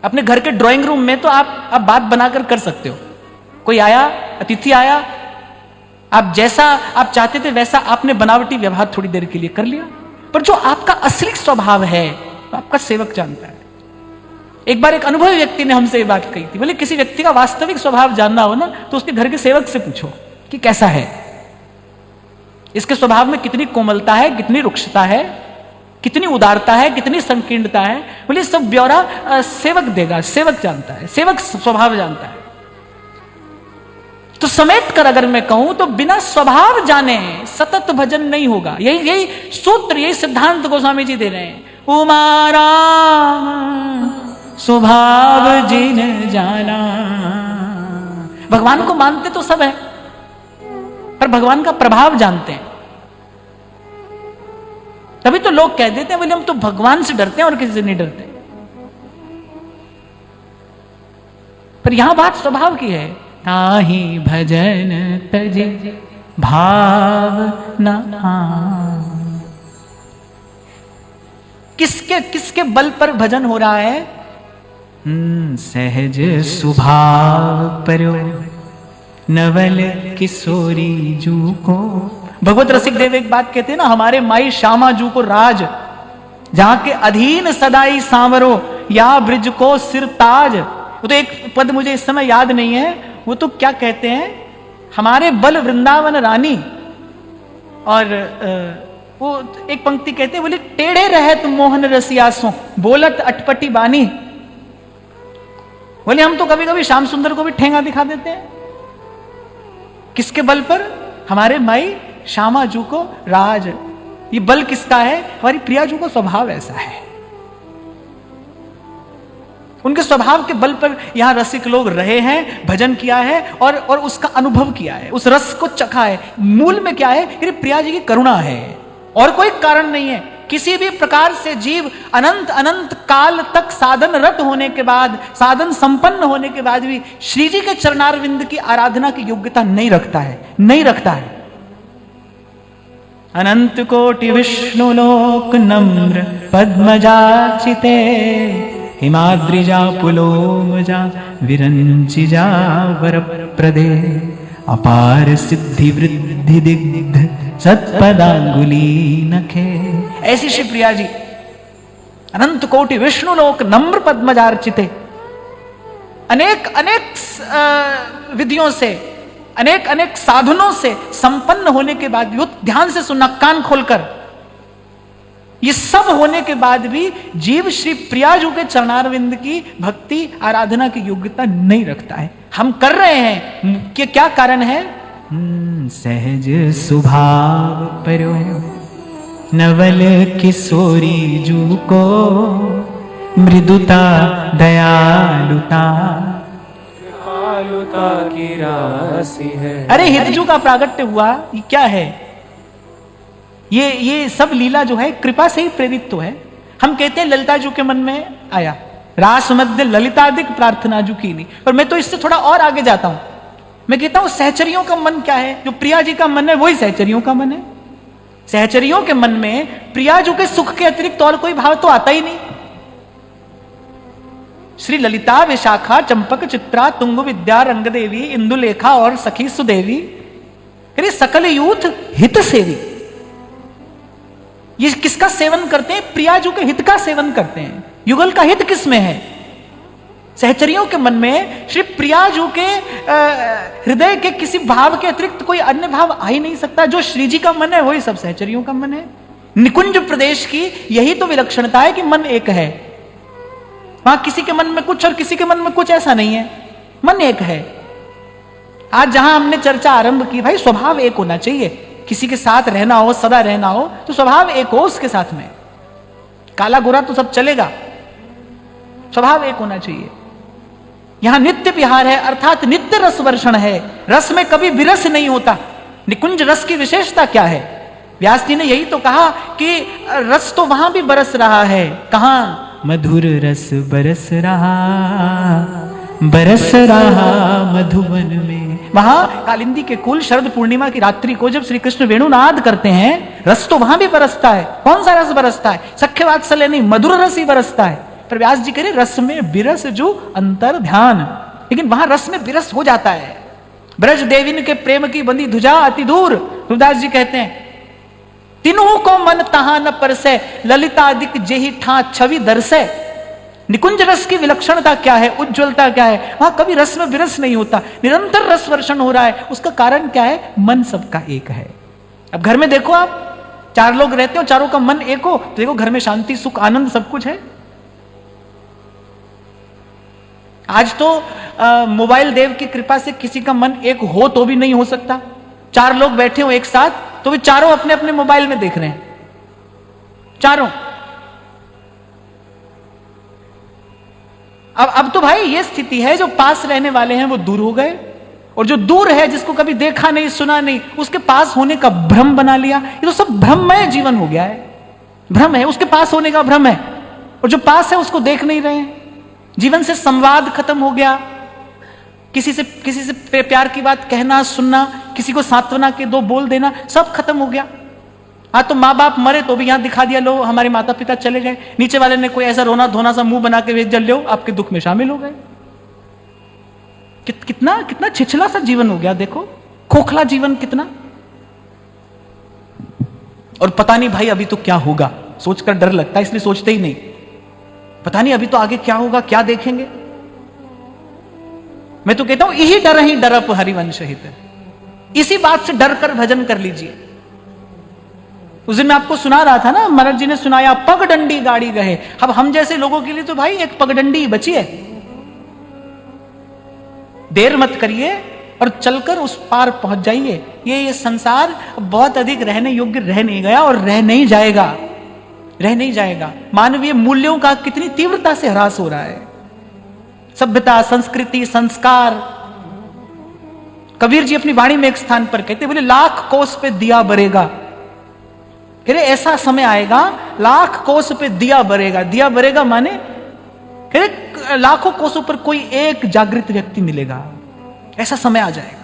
अपने घर के ड्राइंग रूम में तो आप बात बनाकर कर सकते हो। कोई आया, अतिथि आया, आप जैसा आप चाहते थे वैसा आपने बनावटी व्यवहार थोड़ी देर के लिए कर लिया, पर जो आपका असली स्वभाव है तो आपका सेवक जानता है। एक बार एक अनुभवी व्यक्ति ने हमसे ये बात कही थी, बोले किसी व्यक्ति का वास्तविक स्वभाव जानना हो ना तो उसके घर के सेवक से पूछो कि कैसा है, इसके स्वभाव में कितनी कोमलता है, कितनी रुक्षता है, कितनी उदारता है, कितनी संकीर्णता है। बोले सब ब्यौरा सेवक देगा, सेवक जानता है, सेवक स्वभाव जानता है। तो समेट कर अगर मैं कहूं तो बिना स्वभाव जाने सतत भजन नहीं होगा। यही सूत्र, यही सिद्धांत गोस्वामी जी दे रहे हैं। उमारा स्वभाव जिन जाना। भगवान को मानते तो सब है, पर भगवान का प्रभाव जानते हैं। तभी तो लोग कह देते हैं बोले हम तो भगवान से डरते हैं और किसी से नहीं डरते। पर यहां बात स्वभाव की है। ताहि भजन तजे भाव न। किसके बल पर भजन हो रहा है? सहज स्वभाव परो नवल किशोरी जू को। भगवत रसिक देव एक बात कहते हैं ना, हमारे माई श्यामा जू को राज, जहां के अधीन सदाई सांवरो या ब्रिज को सिर ताज। वो तो एक पद मुझे इस समय याद नहीं है, वो तो क्या कहते हैं, हमारे बल वृंदावन रानी। और वो एक पंक्ति कहते हैं, बोले टेढ़े रहत मोहन रसियासों बोलत अटपटी बानी। बोले हम तो कभी कभी श्याम सुंदर को भी ठेंगा दिखा देते हैं। किसके बल पर? हमारे माई श्यामाजू को राज। ये बल किसका है? हमारी प्रियाजू का स्वभाव ऐसा है। उनके स्वभाव के बल पर यहां रसिक लोग रहे हैं, भजन किया है और उसका अनुभव किया है, उस रस को चखा है। मूल में क्या है? ये प्रिया जी की करुणा है और कोई कारण नहीं है। किसी भी प्रकार से जीव अनंत अनंत काल तक साधन रत होने के बाद, साधन संपन्न होने के बाद भी श्री जी के चरणारविंद की आराधना की योग्यता नहीं रखता है, नहीं रखता है। अनंत कोटि विष्णु लोक नम्र पद्मजाचिते हिमाद्रिजा पुलोमजा विरंचिजा वरप्रदे अपार सिद्धि वृद्धि दिग्ध सत्पदांगुली नखे। ऐसी श्री प्रिया जी अनंत कोटि विष्णु लोक नम्र पद्मजार्चिते, अनेक अनेक विधियों से, अनेक अनेक साधनों से संपन्न होने के बाद भी, ध्यान से सुनना कान खोलकर, ये सब होने के बाद भी जीव श्री प्रियाजू के चरणारविंद की भक्ति आराधना की योग्यता नहीं रखता है। हम कर रहे हैं कि क्या कारण है? सहज स्वभाव परो नवल किशोरी जू को मृदुता दयालुता की राशि है। अरे हितजू का प्रागट्य हुआ, ये क्या है? ये सब लीला जो है कृपा से ही प्रेरित तो है। हम कहते हैं ललिता जू के मन में आया, रास मध्य ललितादिक प्रार्थना जू की नहीं, पर मैं तो इससे थोड़ा और आगे जाता हूं। मैं कहता हूं सहचरियों का मन क्या है? जो प्रिया जी का मन है वही सहचरियों का मन है। सहचरियों के मन में प्रिया जू के सुख के अतिरिक्त और कोई भाव तो आता ही नहीं। श्री ललिता, विशाखा, चंपक, चित्रा, तुंग विद्या, रंग देवी, इंदुलेखा और सखी सुदेवी, अरे सकल यूथ हित सेवी। ये किसका सेवन करते हैं? प्रियाजू के हित का सेवन करते हैं। युगल का हित किसमें है? सहचरियों के मन में श्री प्रियाजू के हृदय के किसी भाव के अतिरिक्त कोई अन्य भाव आ ही नहीं सकता। जो श्री जी का मन है वही सब सहचरियों का मन है। निकुंज प्रदेश की यही तो विलक्षणता है कि मन एक है। वहां किसी के मन में कुछ और किसी के मन में कुछ, ऐसा नहीं है, मन एक है। आज जहां हमने चर्चा आरंभ की, भाई स्वभाव एक होना चाहिए। किसी के साथ रहना हो, सदा रहना हो, तो स्वभाव एक हो उसके साथ में। काला गोरा तो सब चलेगा, स्वभाव एक होना चाहिए। यहां नित्य विहार है, अर्थात नित्य रस वर्षण है। रस में कभी विरस नहीं होता। निकुंज रस की विशेषता क्या है? व्यास जी ने यही तो कहा कि रस तो वहां भी बरस रहा है। कहां? मधुर रस बरस रहा मधुवन में। वहां कालिंदी के कुल शरद पूर्णिमा की रात्रि को जब श्री कृष्ण वेणुनाद करते हैं, रस तो वहां भी बरसता है। कौन सा रस बरसता है? सख्य वात्सल्य नहीं, मधुर रस ही बरसता है। पर व्यास जी कह रहे रस में विरस जो अंतर ध्यान, लेकिन वहां रस में विरस हो जाता है। ब्रज देविन के प्रेम की बंदी धुजा अति दूर, तुलसीदास जी कहते हैं, तीनों को मन तहा न परसे ललितादिक जेहि ठा छवि दर्शे। निकुंज रस की विलक्षणता क्या है? उज्ज्वलता क्या है? वहां कभी रस में विरस नहीं होता, निरंतर रस वर्षण हो रहा है। उसका कारण क्या है? मन सबका एक है। अब घर में देखो, आप 4 लोग रहते हो, चारों का मन एक हो, तो देखो घर में शांति, सुख, आनंद सब कुछ है। आज तो मोबाइल देव की कृपा से किसी का मन एक हो तो भी नहीं हो सकता। 4 लोग बैठे हो एक साथ, तो वे चारों अपने अपने मोबाइल में देख रहे हैं, चारों। अब तो भाई ये स्थिति है, जो पास रहने वाले हैं वो दूर हो गए, और जो दूर है, जिसको कभी देखा नहीं सुना नहीं, उसके पास होने का भ्रम बना लिया। ये तो सब भ्रममय जीवन हो गया है। भ्रम है, उसके पास होने का भ्रम है, और जो पास है उसको देख नहीं रहे हैं। जीवन से संवाद खत्म हो गया। किसी से प्यार की बात कहना सुनना, किसी को सांत्वना के 2 बोल देना, सब खत्म हो गया। हाँ, तो माँ बाप मरे तो भी यहां दिखा दिया, लो हमारे माता पिता चले गए। नीचे वाले ने कोई ऐसा रोना धोना सा मुंह बना के भेज दिया, लो आपके दुख में शामिल हो गए। कितना कितना छिछला सा जीवन हो गया, देखो खोखला जीवन कितना। और पता नहीं भाई अभी तो क्या होगा, सोचकर डर लगता है, इसलिए सोचते ही नहीं। पता नहीं अभी तो आगे क्या होगा, क्या देखेंगे। मैं तो कहता हूं यही डर ही डरप हरिवंश हित। इसी बात से डर कर भजन कर लीजिए। उस दिन मैं आपको सुना रहा था ना, महाराज जी ने सुनाया, पगडंडी गाड़ी गए। अब हम जैसे लोगों के लिए तो भाई एक पगडंडी बची है। देर मत करिए और चलकर उस पार पहुंच जाइए। ये संसार बहुत अधिक रहने योग्य रह नहीं गया और रह नहीं जाएगा, रह नहीं जाएगा। मानवीय मूल्यों का कितनी तीव्रता से ह्रास हो रहा है। सभ्यता, संस्कृति, संस्कार। कबीर जी अपनी वाणी में एक स्थान पर कहते, बोले लाख कोस पे दिया बरेगा। कह रहे ऐसा समय आएगा, लाख कोस पे दिया बरेगा। दिया बरेगा माने कह रहे लाखों कोसों पर कोई एक जागृत व्यक्ति मिलेगा, ऐसा समय आ जाएगा।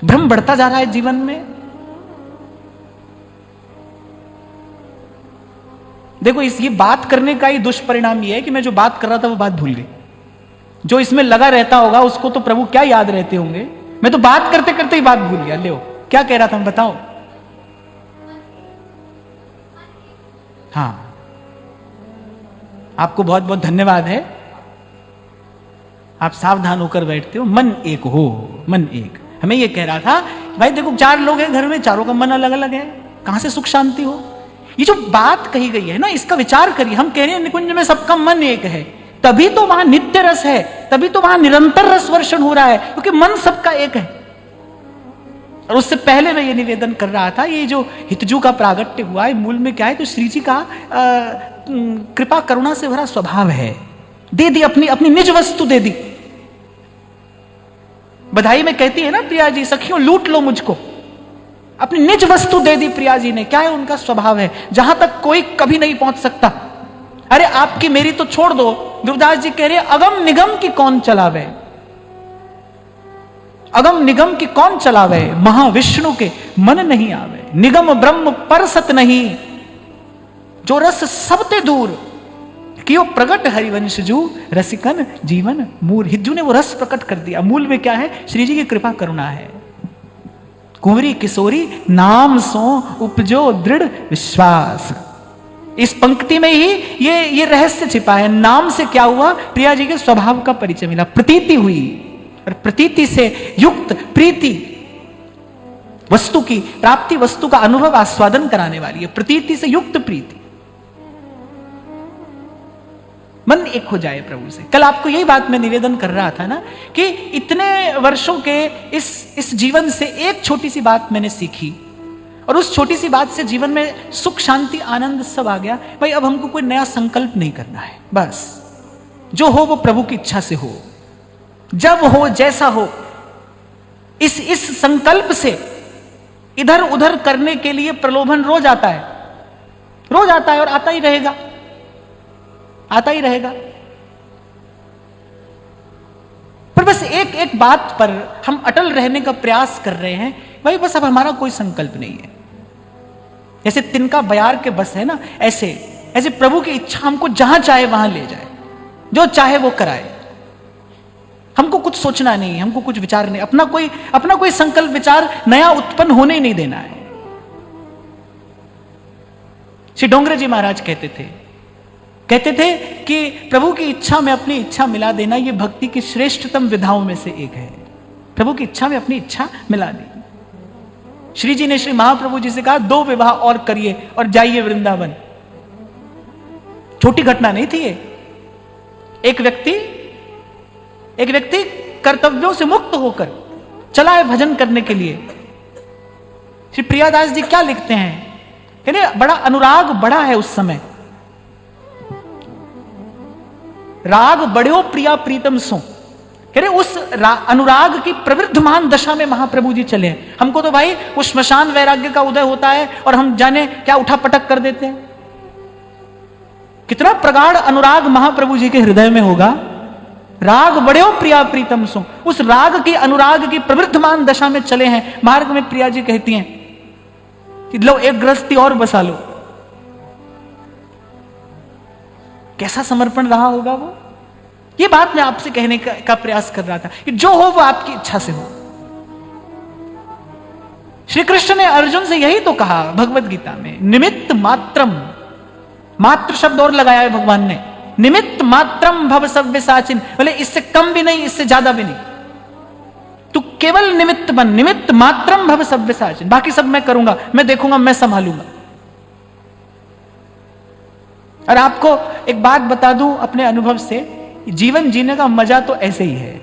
भ्रम बढ़ता जा रहा है जीवन में। देखो ये बात करने का ही दुष्परिणाम ये है कि मैं जो बात कर रहा था वो बात भूल गई। जो इसमें लगा रहता होगा उसको तो प्रभु क्या याद रहते होंगे। मैं तो बात करते करते ही बात भूल गया। ले क्या कह रहा था, मैं बताओ। हाँ, आपको बहुत बहुत धन्यवाद है, आप सावधान होकर बैठते हो। मन एक हो, मन एक। हमें ये कह रहा था भाई देखो 4 लोग हैं घर में, चारों का मन अलग अलग है, कहां से सुख शांति हो। ये जो बात कही गई है ना, इसका विचार करिए। हम कह रहे हैं निकुंज में सबका मन एक है, तभी तो वहां नित्य रस है, तभी तो वहां निरंतर रस वर्षण हो रहा है, क्योंकि मन सबका एक है। और उससे पहले मैं ये निवेदन कर रहा था, ये जो हितजू का प्रागट्य हुआ है, मूल में क्या है, तो श्री जी का कृपा करुणा से भरा स्वभाव है। दे दी अपनी अपनी निज वस्तु दे दी। बधाई में कहती है ना प्रिया जी, सखियों लूट लो मुझको। अपनी निज वस्तु दे दी प्रिया जी ने। क्या है उनका स्वभाव है, जहां तक कोई कभी नहीं पहुंच सकता। अरे आपकी मेरी तो छोड़ दो, गुरुदास जी कह रहे अगम निगम की कौन चलावे, अगम निगम की कौन चलावे, महाविष्णु के मन नहीं आवे। निगम ब्रह्म परसत नहीं, जो रस सबते दूर, कियो प्रकट हरिवंश जू रसिकन जीवन मूर। हिज्जू ने वो रस प्रकट कर दिया। मूल में क्या है, श्री जी की कृपा करुणा है। कुंवरी किशोरी नाम सो उपजो दृढ़ विश्वास। इस पंक्ति में ही ये रहस्य छिपा है। नाम से क्या हुआ, प्रिया जी के स्वभाव का परिचय मिला, प्रतीति हुई, और प्रतीति से युक्त प्रीति, वस्तु की प्राप्ति, वस्तु का अनुभव आस्वादन कराने वाली है। प्रतीति से युक्त प्रीति, मन एक हो जाए प्रभु से। कल आपको यही बात मैं निवेदन कर रहा था ना, कि इतने वर्षों के इस जीवन से एक छोटी सी बात मैंने सीखी, और उस छोटी सी बात से जीवन में सुख शांति आनंद सब आ गया। भाई अब हमको कोई नया संकल्प नहीं करना है, बस जो हो वो प्रभु की इच्छा से हो, जब हो जैसा हो। इस संकल्प से इधर उधर करने के लिए प्रलोभन रोज आता है, रोज आता है और आता ही रहेगा, आता ही रहेगा। पर बस एक एक बात पर हम अटल रहने का प्रयास कर रहे हैं। भाई बस अब हमारा कोई संकल्प नहीं है। जैसे तिनका बयार के बस है ना, ऐसे प्रभु की इच्छा हमको जहां चाहे वहां ले जाए, जो चाहे वो कराए। हमको कुछ सोचना नहीं, हमको कुछ विचार नहीं, अपना कोई संकल्प विचार नया उत्पन्न होने ही नहीं देना है। श्री डोंगरे जी महाराज कहते थे कि प्रभु की इच्छा में अपनी इच्छा मिला देना, यह भक्ति की श्रेष्ठतम विधाओं में से एक है। प्रभु की इच्छा में अपनी इच्छा मिला दी। श्री जी ने श्री महाप्रभु जी से कहा 2 विवाह और करिए और जाइए वृंदावन। छोटी घटना नहीं थी ये। एक व्यक्ति कर्तव्यों से मुक्त होकर चला है भजन करने के लिए। श्री प्रियादास जी क्या लिखते हैं, कहते बड़ा अनुराग बढ़ा है उस समय, राग बढ़ो प्रिया प्रीतम सो। कह रहे उस अनुराग की प्रवृद्धमान दशा में महाप्रभु जी चले। हमको तो भाई उस श्मशान वैराग्य का उदय होता है और हम जाने क्या उठा पटक कर देते हैं। कितना प्रगाढ़ अनुराग महाप्रभु जी के हृदय में होगा। राग बढ़ो प्रिया प्रीतम सो, उस राग की अनुराग की प्रवृद्धमान दशा में चले हैं। मार्ग में प्रिया जी कहती हैं कि लो एक गृहस्थी और बसा लो। कैसा समर्पण रहा होगा वो। ये बात मैं आपसे कहने का प्रयास कर रहा था कि जो हो वो आपकी इच्छा से हो। श्री कृष्ण ने अर्जुन से यही तो कहा भगवत गीता में, निमित्त मात्रम, मात्र शब्द और लगाया है भगवान ने, निमित्त मात्रम भव सव्यसाचिन। बोले इससे कम भी नहीं, इससे ज्यादा भी नहीं, तू केवल निमित्त बन, निमित्त मात्रम भव सव्यसाचिन। बाकी सब मैं करूंगा, मैं देखूंगा, मैं संभालूंगा। और आपको एक बात बता दूं अपने अनुभव से, जीवन जीने का मजा तो ऐसे ही है।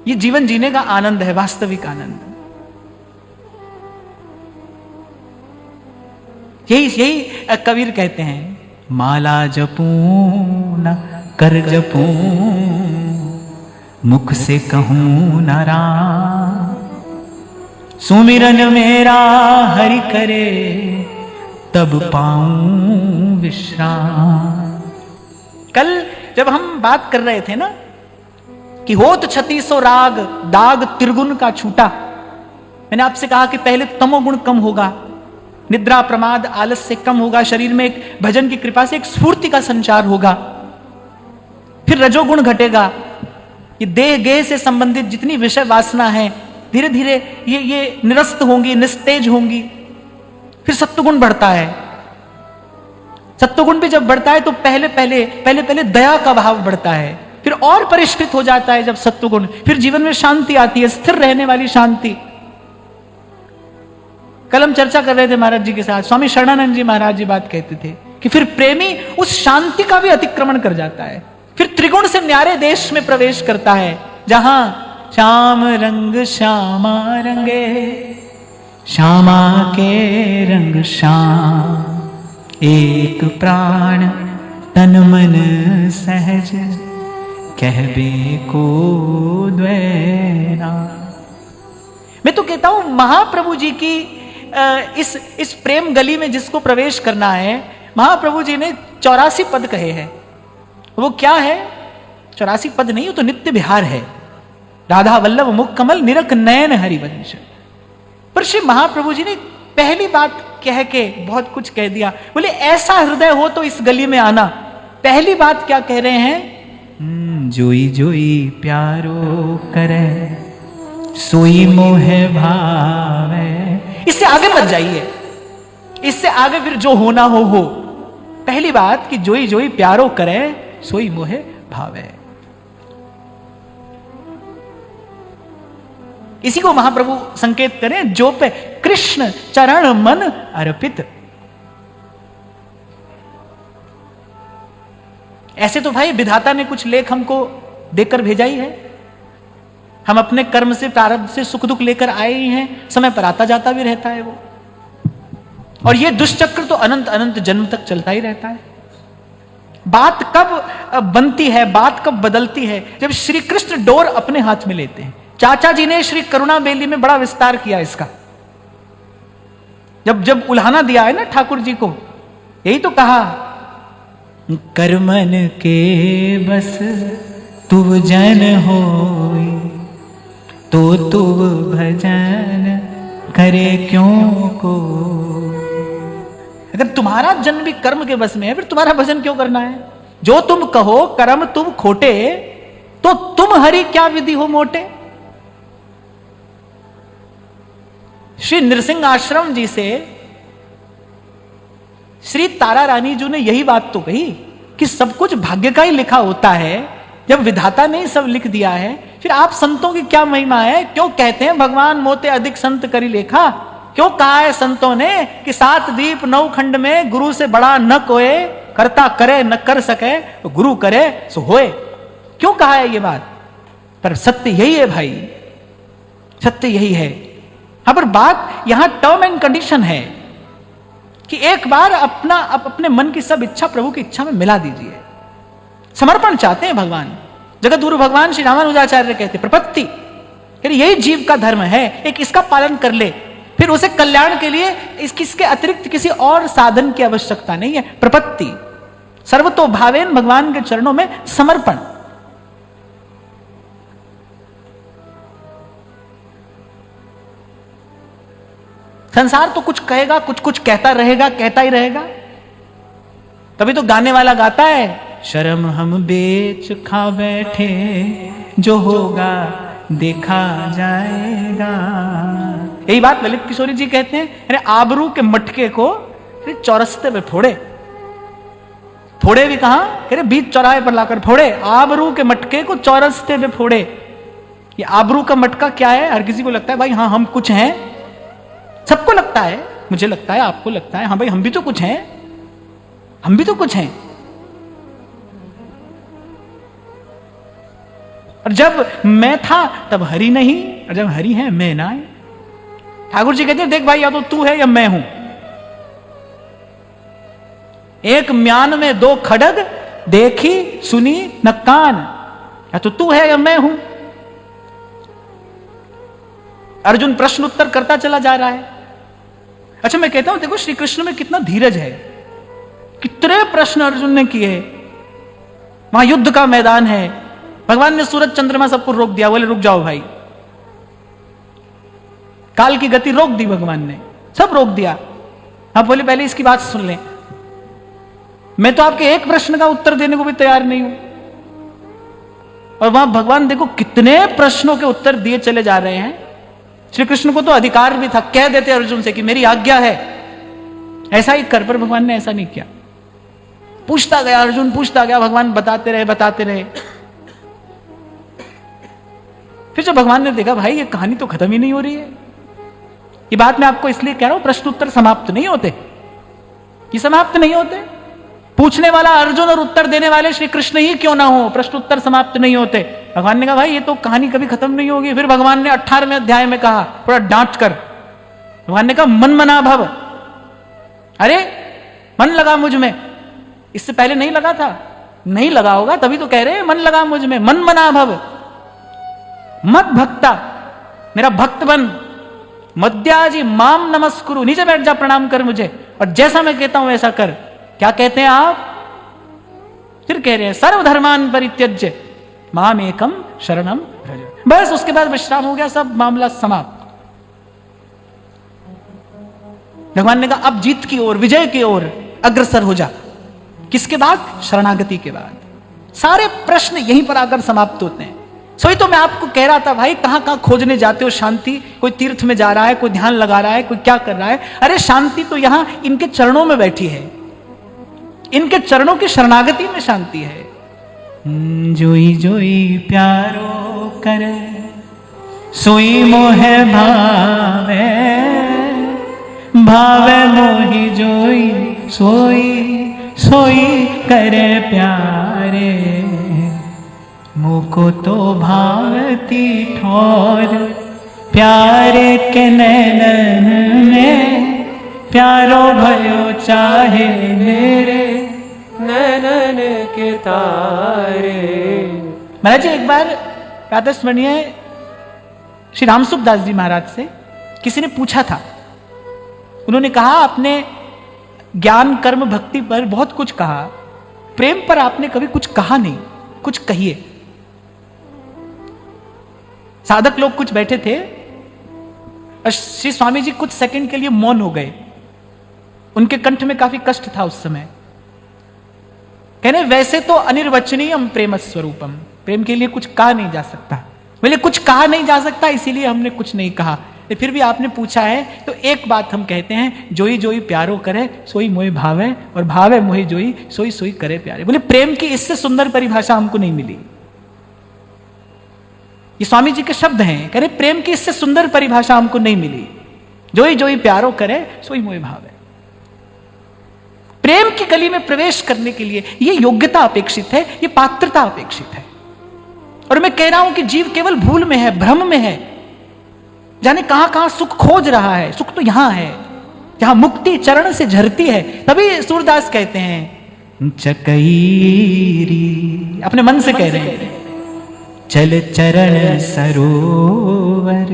ये जीवन जीने का आनंद है, वास्तविक आनंद। यही कबीर कहते हैं, माला जपूं न कर जपूं, मुख से कहूं न राम, सुमिरन मेरा हरि करे, तब पाऊं विश्राम। कल जब हम बात कर रहे थे ना कि होत 3600 राग, दाग त्रिगुण का छूटा, मैंने आपसे कहा कि पहले तमोगुण कम होगा, निद्रा प्रमाद आलस्य कम होगा, शरीर में एक भजन की कृपा से एक स्फूर्ति का संचार होगा, फिर रजोगुण घटेगा, ये देह गेह से संबंधित जितनी विषय वासना है धीरे धीरे ये निरस्त होंगी, निस्तेज होंगी, फिर सत्वगुण बढ़ता है। सत्वगुण भी जब बढ़ता है तो पहले पहले दया का भाव बढ़ता है, फिर और परिष्कृत हो जाता है जब सत्वगुण, फिर जीवन में शांति आती है, स्थिर रहने वाली शांति। कल हम चर्चा कर रहे थे महाराज जी के साथ, स्वामी शरणानंद जी महाराज जी बात कहते थे कि फिर प्रेमी उस शांति का भी अतिक्रमण कर जाता है, फिर त्रिगुण से न्यारे देश में प्रवेश करता है, जहां श्याम रंग श्यामा रंगे, श्यामा के रंग श्याम, एक प्राण तन मन सहज, कहबे को द्वैना। मैं तो कहता हूं महाप्रभु जी की इस प्रेम गली में जिसको प्रवेश करना है, महाप्रभु जी ने 84 पद कहे हैं। वो क्या है? 84 पद नहीं, वो तो नित्य विहार है। राधा वल्लभ मुख कमल निरख नयन हरिवंश। पर श्री महाप्रभु जी ने पहली बात कह के बहुत कुछ कह दिया, बोले ऐसा हृदय हो तो इस गली में आना। पहली बात क्या कह रहे हैं? जोई जोई प्यारो करे, सोई मोहे भावे। इससे आगे मत जाइए, इससे आगे फिर जो होना हो। पहली बात कि जोई जोई प्यारो करे, सोई मोहे भावे। इसी को महाप्रभु संकेत करें, जो पे कृष्ण चरण मन अर्पित। ऐसे तो भाई विधाता ने कुछ लेख हमको देकर भेजा ही है, हम अपने कर्म से प्रारब्ध से सुख दुख लेकर आए ही हैं, समय पर आता जाता भी रहता है वो, और ये दुष्चक्र तो अनंत अनंत जन्म तक चलता ही रहता है। बात कब बनती है, बात कब बदलती है? जब श्री कृष्ण डोर अपने हाथ में लेते हैं। चाचा जी ने श्री करुणा बेली में बड़ा विस्तार किया इसका, जब उल्हाना दिया है ना ठाकुर जी को, यही तो कहा, कर्मन के बस तुव जन होई, तो तुव भजन करे क्यों को। अगर तुम्हारा जन्म भी कर्म के बस में है, फिर तुम्हारा भजन क्यों करना है? जो तुम कहो कर्म तुम खोटे, तो तुम हरि क्या विधि हो मोटे। श्री नृसिंह आश्रम जी से श्री तारा रानी जी ने यही बात तो कही कि सब कुछ भाग्य का ही लिखा होता है। जब विधाता ने सब लिख दिया है, फिर आप संतों की क्या महिमा है? क्यों कहते हैं भगवान मोते अधिक संत करी लेखा? क्यों कहा है संतों ने कि 7 द्वीप 9 खंड में गुरु से बड़ा न कोई, करता करे न कर सके, तो गुरु करे सो होए। क्यों कहा है ये बात? पर सत्य यही है भाई, सत्य यही है। हाँ, पर बात यहां टर्म एंड कंडीशन है कि एक बार अपने मन की सब इच्छा प्रभु की इच्छा में मिला दीजिए। समर्पण चाहते हैं भगवान। जगत गुरु भगवान श्री रामानुजाचार्य कहते प्रपत्ति, यही जीव का धर्म है, एक इसका पालन कर ले, फिर उसे कल्याण के लिए इसके अतिरिक्त किसी और साधन की आवश्यकता नहीं है। प्रपत्ति, सर्वतो भावेन, भगवान के चरणों में समर्पण। संसार तो कुछ कहेगा, कुछ कुछ कहता रहेगा, कहता ही रहेगा। तभी तो गाने वाला गाता है, शर्म हम बेच खा बैठे, जो होगा देखा जाएगा। यही बात ललित किशोरी जी कहते हैं, अरे आबरू के मटके को चौरस्ते पे फोड़े। फोड़े भी कहां? अरे बीच चौराहे पर लाकर फोड़े। आबरू के मटके को चौरस्ते पे फोड़े। ये आबरू का मटका क्या है? हर किसी को लगता है भाई हाँ हम कुछ हैं, सबको लगता है, मुझे लगता है, आपको लगता है, हाँ भाई हम भी तो कुछ हैं, हम भी तो कुछ हैं। और जब मैं था तब हरि नहीं, और जब हरि है मैं ना है। ठाकुर जी कहते हैं देख भाई, या तो तू है या मैं हूं। एक म्यान में दो खड़ग, देखी सुनी न कान, या तो तू है या मैं हूं। अर्जुन प्रश्न उत्तर करता चला जा रहा है। अच्छा, मैं कहता हूं देखो श्री कृष्ण में कितना धीरज है, कितने प्रश्न अर्जुन ने किए। वहां युद्ध का मैदान है, भगवान ने सूरज चंद्रमा सबको रोक दिया, बोले रुक जाओ भाई। काल की गति रोक दी भगवान ने, सब रोक दिया। आप बोले पहले इसकी बात सुन लें, मैं तो आपके एक प्रश्न का उत्तर देने को भी तैयार नहीं हूं। और वहां भगवान देखो कितने प्रश्नों के उत्तर दिए चले जा रहे हैं। श्री कृष्ण को तो अधिकार भी था, कह देते अर्जुन से कि मेरी आज्ञा है ऐसा ही कर, पर भगवान ने ऐसा नहीं किया। पूछता गया अर्जुन, पूछता गया, भगवान बताते रहे बताते रहे। फिर जब भगवान ने देखा भाई ये कहानी तो खत्म ही नहीं हो रही है, ये बात मैं आपको इसलिए कह रहा हूं प्रश्न उत्तर समाप्त नहीं होते, ये समाप्त नहीं होते। पूछने वाला अर्जुन और उत्तर देने वाले श्री कृष्ण ही क्यों ना हो, प्रश्न उत्तर समाप्त नहीं होते। भगवान ने कहा भाई ये तो कहानी कभी खत्म नहीं होगी। फिर भगवान ने 18वें अध्याय में कहा, थोड़ा डांट कर, भगवान ने कहा मन मना भव। अरे मन लगा मुझ में, इससे पहले नहीं लगा था, नहीं लगा होगा तभी तो कह रहे हैं मन लगा मुझ में। मन मना भव मत भक्ता, मेरा भक्त बन। मद्याजी माम नमस्कुरु, नीचे बैठ जा, प्रणाम कर मुझे, और जैसा मैं कहता हूं वैसा कर। क्या कहते हैं आप? फिर कह रहे हैं सर्वधर्मान परित्यज्य माम एकम शरणम भज। बस उसके बाद विश्राम हो गया, सब मामला समाप्त। भगवान ने कहा अब जीत की ओर, विजय की ओर अग्रसर हो जा। किसके बाद? शरणागति के बाद। सारे प्रश्न यहीं पर आकर समाप्त होते हैं। सोई तो मैं आपको कह रहा था भाई कहां कहां खोजने जाते हो शांति। कोई तीर्थ में जा रहा है, कोई ध्यान लगा रहा है, कोई क्या कर रहा है। अरे शांति तो यहां इनके चरणों में बैठी है, इनके चरणों की शरणागति में शांति है। जोई जोई प्यारो करे सोई मोहे भावे, भावे मोहि जोई सोई सोई करे प्यारे। मुको तो भावती ठोर प्यारे के नैनन में, प्यारो भयो चाहे मेरे नैनन के तारे। महाराज जी एक बार प्रातः स्मरणीय श्री रामसुखदास जी महाराज से किसी ने पूछा था। उन्होंने कहा आपने ज्ञान कर्म भक्ति पर बहुत कुछ कहा, प्रेम पर आपने कभी कुछ कहा नहीं, कुछ कहिए। साधक लोग कुछ बैठे थे और श्री स्वामी जी कुछ सेकंड के लिए मौन हो गए। उनके कंठ में काफी कष्ट था उस समय। कहने वैसे तो अनिर्वचनीयम प्रेम स्वरूपम, प्रेम के लिए कुछ कहा नहीं जा सकता। बोले कुछ कहा नहीं जा सकता इसीलिए हमने कुछ नहीं कहा, फिर भी आपने पूछा है तो एक बात हम कहते हैं, जोई जोई प्यारो करे सोई मोहि भावे, और भावे मोहि जोई सोई सोई करे प्यारे। बोले प्रेम की इससे सुंदर परिभाषा हमको नहीं मिली। ये स्वामी जी के शब्द हैं, कह रहे प्रेम की इससे सुंदर परिभाषा हमको नहीं मिली। जोई जोई प्यारो करे सोई मोहि भावे। प्रेम की गली में प्रवेश करने के लिए ये योग्यता अपेक्षित है, ये पात्रता अपेक्षित है। और मैं कह रहा हूं कि जीव केवल भूल में है, भ्रम में है, जाने कहां कहां सुख खोज रहा है। सुख तो यहां है जहां मुक्ति चरण से झरती है। तभी सूरदास कहते हैं चकईरी, अपने मन से कह रहे हैं, चल चरण सरोवर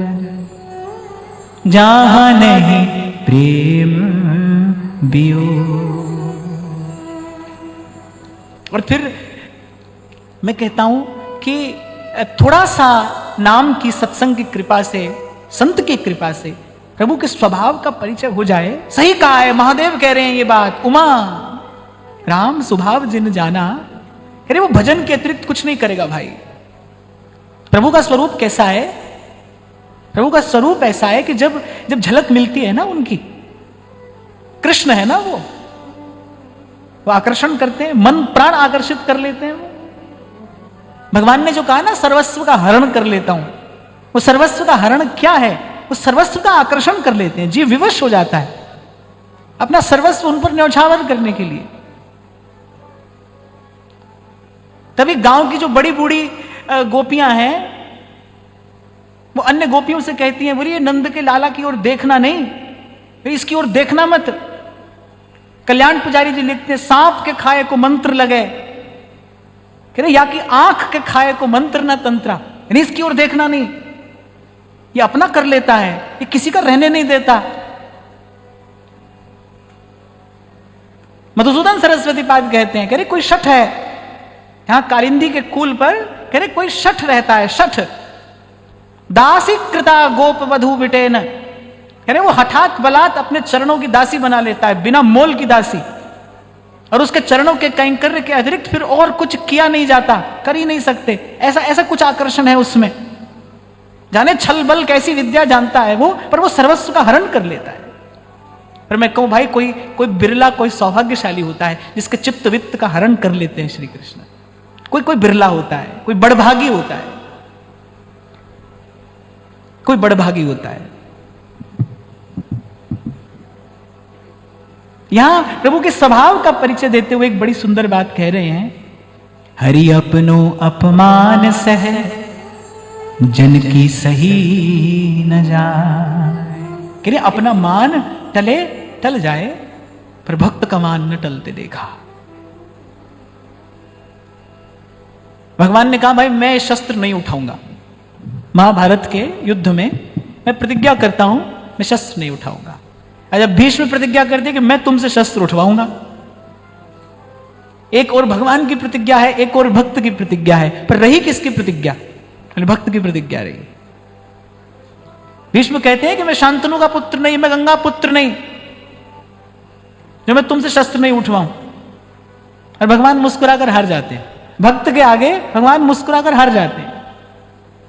जहां नहीं प्रेम बियो। और फिर मैं कहता हूं कि थोड़ा सा नाम की, सत्संग की कृपा से, संत की कृपा से प्रभु के स्वभाव का परिचय हो जाए। सही कहा है महादेव कह रहे हैं ये बात, उमा राम स्वभाव जिन जाना। कह रहे वो भजन के अतिरिक्त कुछ नहीं करेगा भाई। प्रभु का स्वरूप कैसा है? प्रभु का स्वरूप ऐसा है कि जब जब झलक मिलती है ना उनकी, कृष्ण है ना वो आकर्षण करते हैं, मन प्राण आकर्षित कर लेते हैं। भगवान ने जो कहा ना सर्वस्व का हरण कर लेता हूं, वो सर्वस्व का हरण क्या है? वो सर्वस्व का आकर्षण कर लेते हैं। जीव विवश हो जाता है अपना सर्वस्व उन पर न्यौछावर करने के लिए। तभी गांव की जो बड़ी बूढ़ी गोपियां हैं, वो अन्य गोपियों से कहती हैं, बोलिए नंद के लाला की ओर देखना नहीं, इसकी ओर देखना मत। कल्याण पुजारी जी लिखते हैं, सांप के खाए को मंत्र लगे, कह रहे या कि आंख के खाए को मंत्र न तंत्रा, यानी इसकी ओर देखना नहीं, ये अपना कर लेता है, ये किसी का रहने नहीं देता। मधुसूदन सरस्वती पाद कहते हैं, कह रहे कोई शठ है यहां कालिंदी के कुल पर, कह रहे कोई शठ रहता है, शठ दासी कृता गोप वधु बिटेन, कह रहे वो हठात बलात् अपने चरणों की दासी बना लेता है, बिना मोल की दासी, और उसके चरणों के कैंकर्य के अतिरिक्त फिर और कुछ किया नहीं जाता, कर ही नहीं सकते, ऐसा ऐसा कुछ आकर्षण है उसमें। जाने छल बल कैसी विद्या जानता है वो, पर वो सर्वस्व का हरण कर लेता है। पर मैं कहूं भाई, कोई कोई बिरला, कोई सौभाग्यशाली होता है जिसके चित्त वित्त का हरण कर लेते हैं श्री कृष्ण। कोई कोई बिरला होता है, कोई बड़भागी होता है, कोई बड़भागी होता है। यहां प्रभु के स्वभाव का परिचय देते हुए एक बड़ी सुंदर बात कह रहे हैं, हरि अपनो अपमान सह जन की सही न जाए। कह रहे अपना मान टले टल जाए, पर भक्त का मान न टलते देखा। भगवान ने कहा भाई मैं शस्त्र नहीं उठाऊंगा, महाभारत के युद्ध में मैं प्रतिज्ञा करता हूं मैं शस्त्र नहीं उठाऊंगा। जब भीष्म प्रतिज्ञा करते कि मैं तुमसे शस्त्र उठवाऊंगा, एक और भगवान की प्रतिज्ञा है, एक और भक्त की प्रतिज्ञा है, पर रही किसकी प्रतिज्ञा? भक्त की प्रतिज्ञा रही। भीष्म कहते हैं कि मैं शांतनु का पुत्र नहीं, मैं गंगा पुत्र नहीं, जो मैं तुमसे शस्त्र नहीं उठवाऊं। और भगवान मुस्कुराकर हार जाते हैं, भक्त के आगे भगवान मुस्कुराकर हार जाते हैं।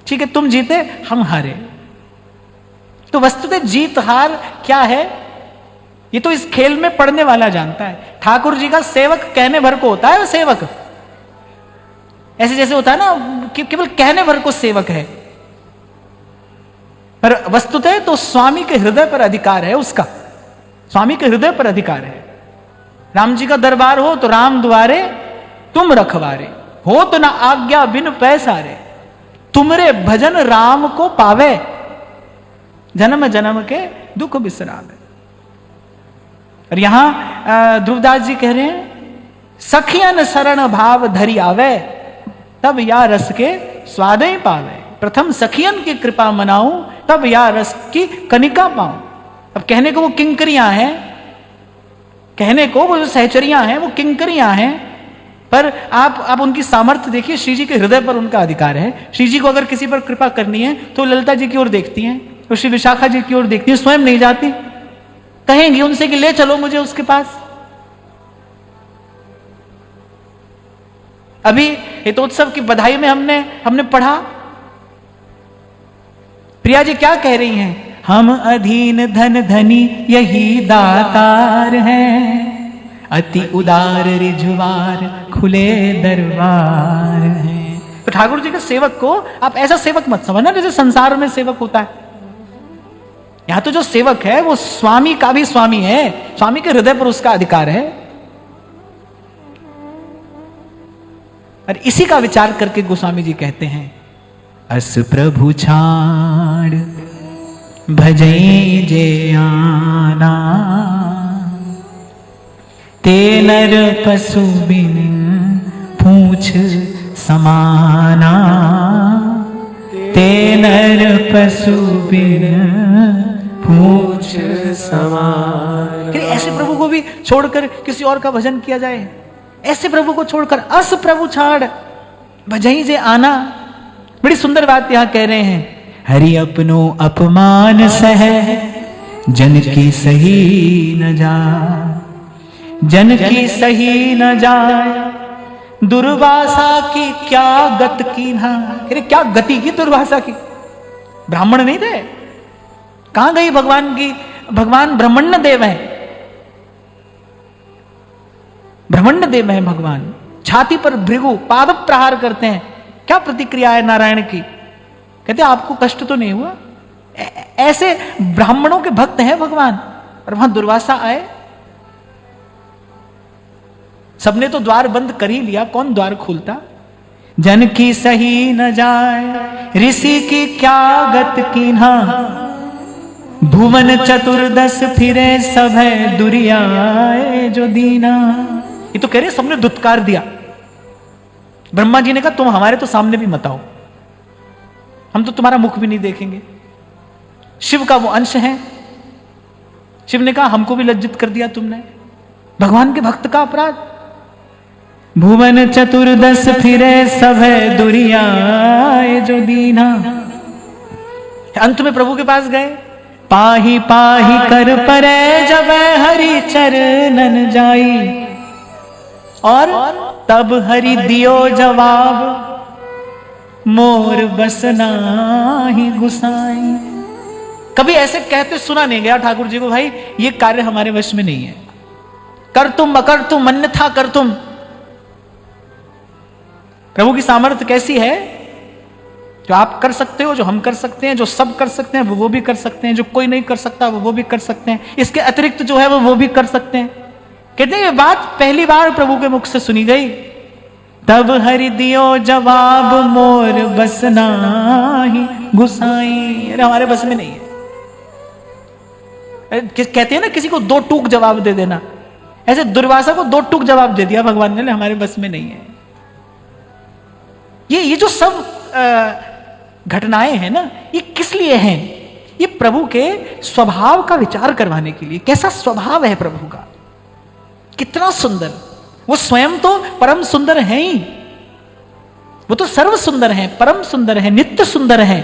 ठीक है तुम जीते हम हारे। तो वस्तुतः जीत हार क्या है ये तो इस खेल में पढ़ने वाला जानता है। ठाकुर जी का सेवक कहने भर को होता है, वो सेवक ऐसे जैसे होता है ना कि केवल कहने भर को सेवक है, पर वस्तुतः तो स्वामी के हृदय पर अधिकार है उसका, स्वामी के हृदय पर अधिकार है। राम जी का दरबार हो तो राम द्वारे तुम रखवारे, हो तो ना आज्ञा बिन पैसारे, तुमरे भजन राम को पावे, जन्म जन्म के दुख बिसरावे। और यहां ध्रुवदास जी कह रहे हैं, सखियन शरण भाव धरी आवे, तब या रस के स्वाद ही पावे। प्रथम सखियन की कृपा मनाऊं, तब या रस की कनिका पाऊं। अब कहने को वो किंकरियां हैं, कहने को वो जो सहचरियां हैं वो किंकरियां हैं, पर आप उनकी सामर्थ्य देखिए। श्री जी के हृदय पर उनका अधिकार है। श्री जी को अगर किसी पर कृपा करनी है तो ललिता जी की ओर देखती हैं, तो श्री विशाखा जी की ओर देखती है, स्वयं नहीं जाती, कहेंगी उनसे कि ले चलो मुझे उसके पास। अभी हितोत्सव की बधाई में हमने पढ़ा, प्रिया जी क्या कह रही हैं, हम अधीन धन धनी यही दातार हैं, अति उदार रिझवार खुले दरबार हैं। तो ठाकुर जी के सेवक को आप ऐसा सेवक मत समझना जैसे संसार में सेवक होता है। यहां तो जो सेवक है वो स्वामी का भी स्वामी है, स्वामी के हृदय पर उसका अधिकार है। और इसी का विचार करके गोस्वामी जी कहते हैं, अस प्रभु छाड़ भजई जे आना, ते नर पशु बिन पूछ समाना, ते नर पशु बिन पूछ समान। ऐसे प्रभु को भी छोड़कर किसी और का भजन किया जाए, ऐसे प्रभु को छोड़कर अस प्रभु छाड़ भजई जे आना। बड़ी सुंदर बात यहां कह रहे हैं, हरि अपनो अपमान सह जन की सही न जा, जन की सही न जाए, दुर्वासा की क्या गत की ना। क्या गति की दुर्वासा की, ब्राह्मण नहीं थे, कहां गई भगवान की, भगवान ब्रह्मण्य देव है, ब्रह्मण्य देव है भगवान। छाती पर भृगु पाद प्रहार करते हैं, क्या प्रतिक्रिया है नारायण की, कहते आपको कष्ट तो नहीं हुआ। ऐसे ब्राह्मणों के भक्त हैं भगवान, और वहां दुर्वासा आए, सबने तो द्वार बंद कर ही लिया, कौन द्वार खोलता। जन की सही न जाए ऋषि की क्या गत कीन्हा, भुवन चतुर्दश फिरे सब है दुरियाए जो दीना। ये तो कह रहे सबने दुत्कार दिया। ब्रह्मा जी ने कहा तुम हमारे तो सामने भी मत आओ, हम तो तुम्हारा मुख भी नहीं देखेंगे। शिव का वो अंश है। शिव ने कहा हमको भी लज्जित कर दिया तुमने, भगवान के भक्त का अपराध। भुवन चतुर्दश फिरे सब है दुरियाए जो दीना। अंत में प्रभु के पास गए, पाही पाही कर परे जब हरि चरणन जाई, और तब हरि दियो जवाब मोर बसना ही गुसाई। कभी ऐसे कहते सुना नहीं गया ठाकुर जी को, भाई ये कार्य हमारे वश में नहीं है, कर तुम अकर तुम अन्यथा कर तुम। प्रभु की सामर्थ्य कैसी है, जो आप कर सकते हो, जो हम कर सकते हैं, जो सब कर सकते हैं वो भी कर सकते हैं, जो कोई नहीं कर सकता वो भी कर सकते हैं, इसके अतिरिक्त जो है वो भी कर सकते हैं। कहते हैं ये बात पहली बार प्रभु के मुख से सुनी गई। तब हरि दियो जवाब मोर बसना ही गुसाई। अरे हमारे बस में नहीं है। कहते हैं ना किसी को दो टूक जवाब दे देना, ऐसे दुर्वासा को दो टूक जवाब दे दिया भगवान ने, हमारे बस में नहीं है। ये जो सब घटनाएं हैं ना, ये किस लिए हैं? ये प्रभु के स्वभाव का विचार करवाने के लिए। कैसा स्वभाव है प्रभु का, कितना सुंदर। वो स्वयं तो परम सुंदर है ही, वो तो सर्व सुंदर है, परम सुंदर है, नित्य सुंदर है,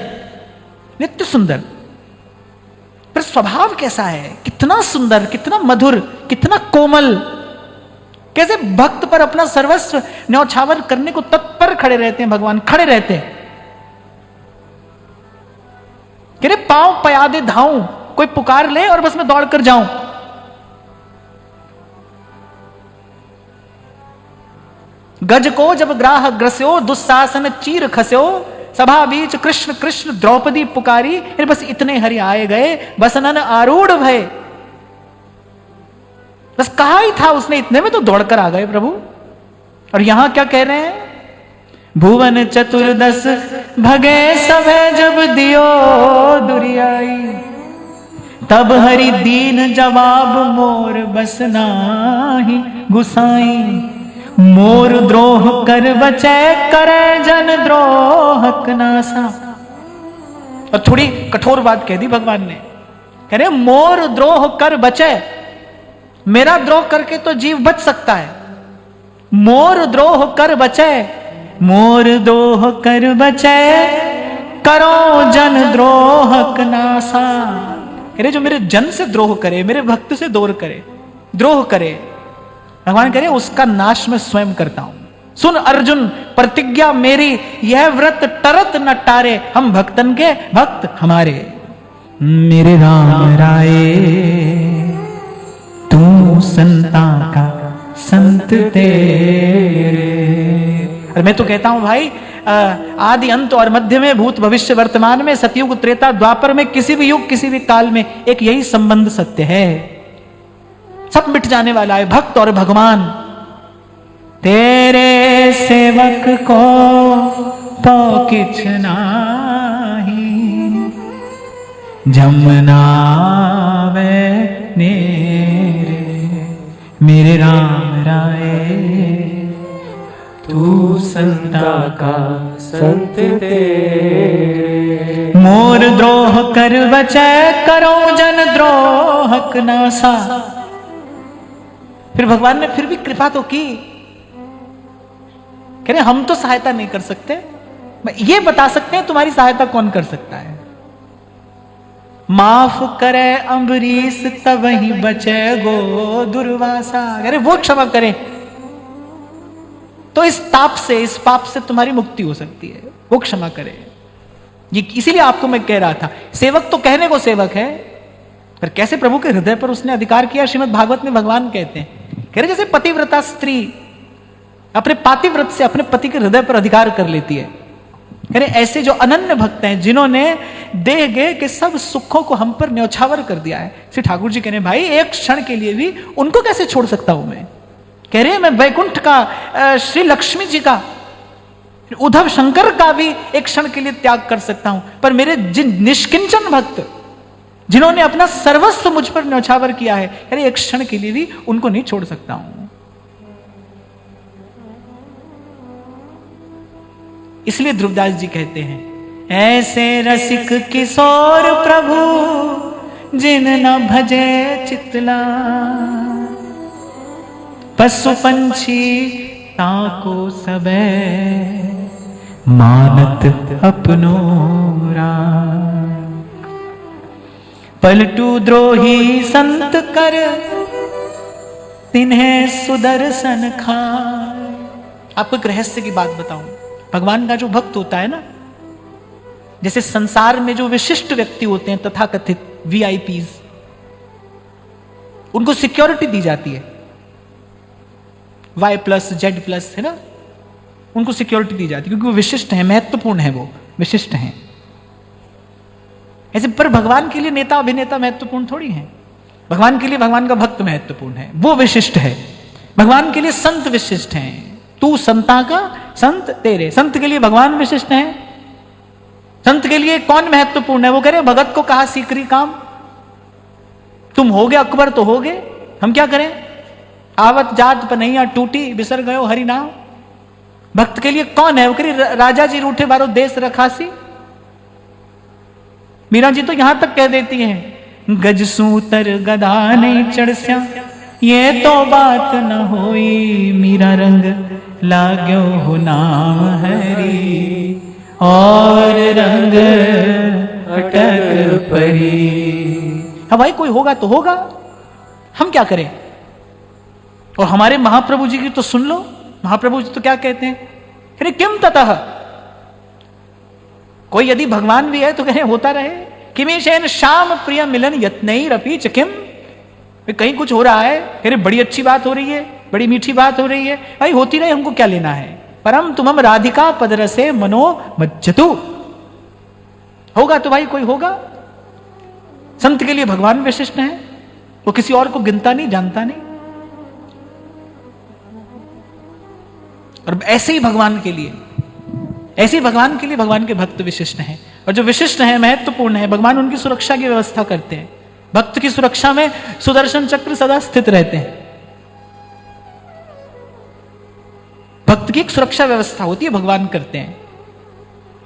नित्य सुंदर। पर स्वभाव कैसा है, कितना सुंदर, कितना मधुर, कितना कोमल। कैसे भक्त पर अपना सर्वस्व न्यौछावर करने को तत्पर खड़े रहते हैं भगवान, खड़े रहते हैं। कह रहे पांव पयादे धाऊं, कोई पुकार ले और बस मैं दौड़ कर जाऊं। गज को जब ग्राह ग्रस्यो दुस्साहसन चीर खस्यो, सभा बीच कृष्ण कृष्ण द्रौपदी पुकारी। बस इतने हरि आए गए, बसनन आरूढ़ भय। बस कहा ही था उसने, इतने में तो दौड़कर आ गए प्रभु। और यहां क्या कह रहे हैं, भुवन चतुर्दश भगे सब जब दियो दुरियाई, तब हरि दीन जवाब मोर बसना ही गुसाई। मोर द्रोह कर बचे करे जन द्रोहक नासा। और थोड़ी कठोर बात कह दी भगवान ने, कह रहे मोर द्रोह कर बचे, मेरा द्रोह करके तो जीव बच सकता है। मोर द्रोह कर बचे, मोर द्रोह कर बचे करो जन द्रोहक नासा। कह रहे जो मेरे जन से द्रोह करे, मेरे भक्त से द्रोह करे, भगवान कह रहे उसका नाश मैं स्वयं करता हूं। सुन अर्जुन प्रतिज्ञा मेरी, यह व्रत टरत न टारे, हम भक्तन के भक्त हमारे। मेरे राम राय तू संता का संत तेरे। और मैं तो कहता हूं भाई, आदि अंत और मध्य में, भूत भविष्य वर्तमान में, सतयुग त्रेता द्वापर में, किसी भी युग किसी भी काल में एक यही संबंध सत्य है। सब मिट जाने वाला है, भक्त और भगवान। तेरे सेवक को तो किछ नाही, जमुना वे नेरे। मेरे राम राय तू संता का संत तेरे। मोर द्रोह कर बचे करो जन द्रोहक नासा। फिर भगवान ने फिर भी कृपा तो की। कह रहे हम तो सहायता नहीं कर सकते, ये बता सकते हैं तुम्हारी सहायता कौन कर सकता है। माफ करे अम्बरीश तब ही बचे गो दुर्वासा। अरे वो क्षमा करे तो इस ताप से, इस पाप से तुम्हारी मुक्ति हो सकती है, वो क्षमा करे। ये इसीलिए आपको मैं कह रहा था, सेवक तो कहने को सेवक है, पर कैसे प्रभु के हृदय पर उसने अधिकार किया। श्रीमद् भागवत में भगवान कहते हैं, कह रहे जैसे पतिव्रता स्त्री अपने पातिव्रत से अपने पति के हृदय पर अधिकार कर लेती है। कह रहे ऐसे जो अनन्य भक्त हैं, जिन्होंने देह गे के सब सुखों को हम पर न्यौछावर कर दिया है। श्री ठाकुर जी कह रहे भाई एक क्षण के लिए भी उनको कैसे छोड़ सकता हूं मैं। कह रहे मैं वैकुंठ का, श्री लक्ष्मी जी का, उद्धव शंकर का भी एक क्षण के लिए त्याग कर सकता हूं, पर मेरे जिन निष्किंचन भक्त जिन्होंने अपना सर्वस्व मुझ पर न्यौछावर किया है, अरे एक क्षण के लिए भी उनको नहीं छोड़ सकता हूं। इसलिए ध्रुवदास जी कहते हैं, ऐसे रसिक किशोर प्रभु जिन न भजे चितला, पशु पंछी ताको सबे मानत अपनो राम। पलटू द्रोही संत कर तिन्हें सुदर्शन खाए। आपको एक रहस्य की बात बताऊं, भगवान का जो भक्त होता है ना, जैसे संसार में जो विशिष्ट व्यक्ति होते हैं तथाकथित VIPs, उनको सिक्योरिटी दी जाती है, Y+Z+ है ना, उनको सिक्योरिटी दी जाती है क्योंकि वो विशिष्ट है, महत्वपूर्ण है, वो विशिष्ट हैं। ऐसे पर भगवान के लिए नेता अभिनेता महत्वपूर्ण थोड़ी हैं। भगवान के लिए भगवान का भक्त महत्वपूर्ण है, वो विशिष्ट है। भगवान के लिए संत विशिष्ट हैं। तू संता का संत तेरे, संत के लिए भगवान विशिष्ट है। संत के लिए कौन महत्वपूर्ण है? वो कह रहे भगत को कहा सीकरी काम, तुम हो गए अकबर तो हो गए, हम क्या करें? आवत जात पनैया टूटी बिसर गयो हरि नाम। भक्त के लिए कौन है? वो कह रही राजा जी रूठे बारो देश रखासी। मीरा जी तो यहां तक कह देती हैं, गज सूतर गदा नहीं चढ़स्या, ये तो बात न होई, मीरा रंग लाग्यो हो नाम हरी, और रंग अटक परी। हाँ भाई, कोई होगा तो होगा, हम क्या करें? और हमारे महाप्रभु जी की तो सुन लो, महाप्रभु जी तो क्या कहते हैं, अरे किम ततः, कोई यदि भगवान भी है तो कहें होता रहे। किमीशेन श्याम प्रिय मिलन यत्नई रपी चकिम, कहीं कुछ हो रहा है, अरे बड़ी अच्छी बात हो रही है, बड़ी मीठी बात हो रही है, भाई होती रहे, हमको क्या लेना है। परम तुमम राधिका पदरसे मनो मज्जतु, होगा तो भाई कोई होगा। संत के लिए भगवान विशिष्ट है, वो किसी और को गिनता नहीं, जानता नहीं। और ऐसे ही भगवान के लिए, ऐसे ही भगवान के लिए भगवान के भक्त विशिष्ट हैं। और जो विशिष्ट हैं, महत्वपूर्ण है, भगवान उनकी सुरक्षा की व्यवस्था करते हैं। भक्त की सुरक्षा में सुदर्शन चक्र सदा स्थित रहते हैं। भक्त की एक सुरक्षा व्यवस्था होती है, भगवान करते हैं।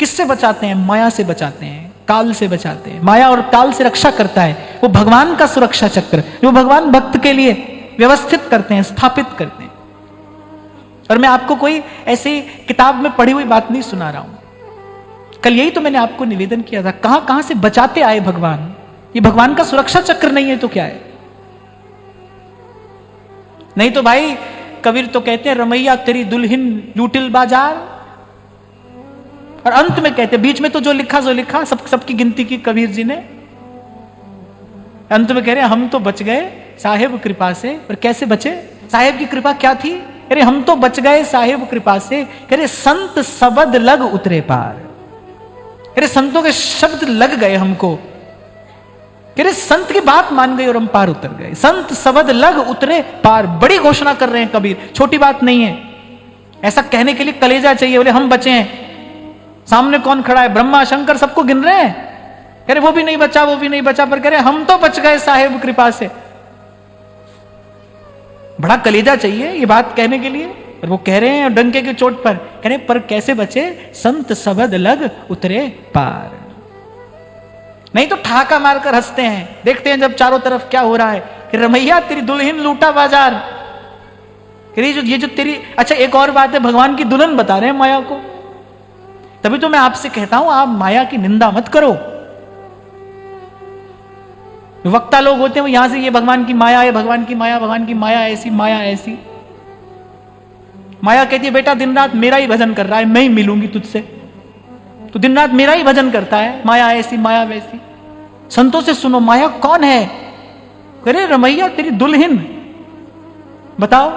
किससे बचाते हैं? माया से बचाते हैं, काल से बचाते हैं। माया और काल से रक्षा करता है वो भगवान का सुरक्षा चक्र, जो भगवान भक्त के लिए व्यवस्थित करते हैं, स्थापित करते हैं। और मैं आपको कोई ऐसी किताब में पढ़ी हुई बात नहीं सुना रहा हूं। कल यही तो मैंने आपको निवेदन किया था, कहां कहां से बचाते आए भगवान। ये भगवान का सुरक्षा चक्र नहीं है तो क्या है? नहीं तो भाई कबीर तो कहते हैं, रमैया तेरी दुल्हन लूटिल बाजार। और अंत में कहते हैं, बीच में तो जो लिखा सो लिखा, सबकी गिनती की कबीर जी ने। अंत में कह रहे हैं, हम तो बच गए साहेब कृपा से। और कैसे बचे? साहेब की कृपा क्या थी? अरे हम तो बच गए साहेब कृपा से। कह रहे संत शब्द लग उतरे पार। अरे संतों के शब्द लग गए हमको। कह रहे संत की बात मान गई और हम पार उतर गए। संत शब्द लग उतरे पार, बड़ी घोषणा कर रहे हैं कबीर, छोटी बात नहीं है। ऐसा कहने के लिए कलेजा चाहिए। बोले हम बचे हैं, सामने कौन खड़ा है? ब्रह्मा शंकर सबको गिन रहे हैं। कह रहे वो भी नहीं बचा, वो भी नहीं बचा, पर कह रहे हम तो बच गए साहेब कृपा से। बड़ा कलेजा चाहिए ये बात कहने के लिए। और वो कह रहे हैं डंके की चोट पर, कह रहे पर कैसे बचे? संत शब्द लग उतरे पार। नहीं तो ठहाका मारकर हंसते हैं। देखते हैं जब चारों तरफ क्या हो रहा है कि रमैया तेरी दुल्हन लूटा बाजार। ये जो तेरी, अच्छा एक और बात है, भगवान की दुल्हन बता रहे हैं माया को। तभी तो मैं आपसे कहता हूं, आप माया की निंदा मत करो। वक्ता लोग होते हैं वो यहां से, ये भगवान की माया है, भगवान की माया, भगवान की माया ऐसी, माया ऐसी। माया कहती है बेटा दिन रात मेरा ही भजन कर रहा है, मैं ही मिलूंगी तुझसे, तो दिन रात मेरा ही भजन करता है। माया ऐसी, माया वैसी। संतों से सुनो, माया कौन है? अरे रमैया तेरी दुल्हन। बताओ,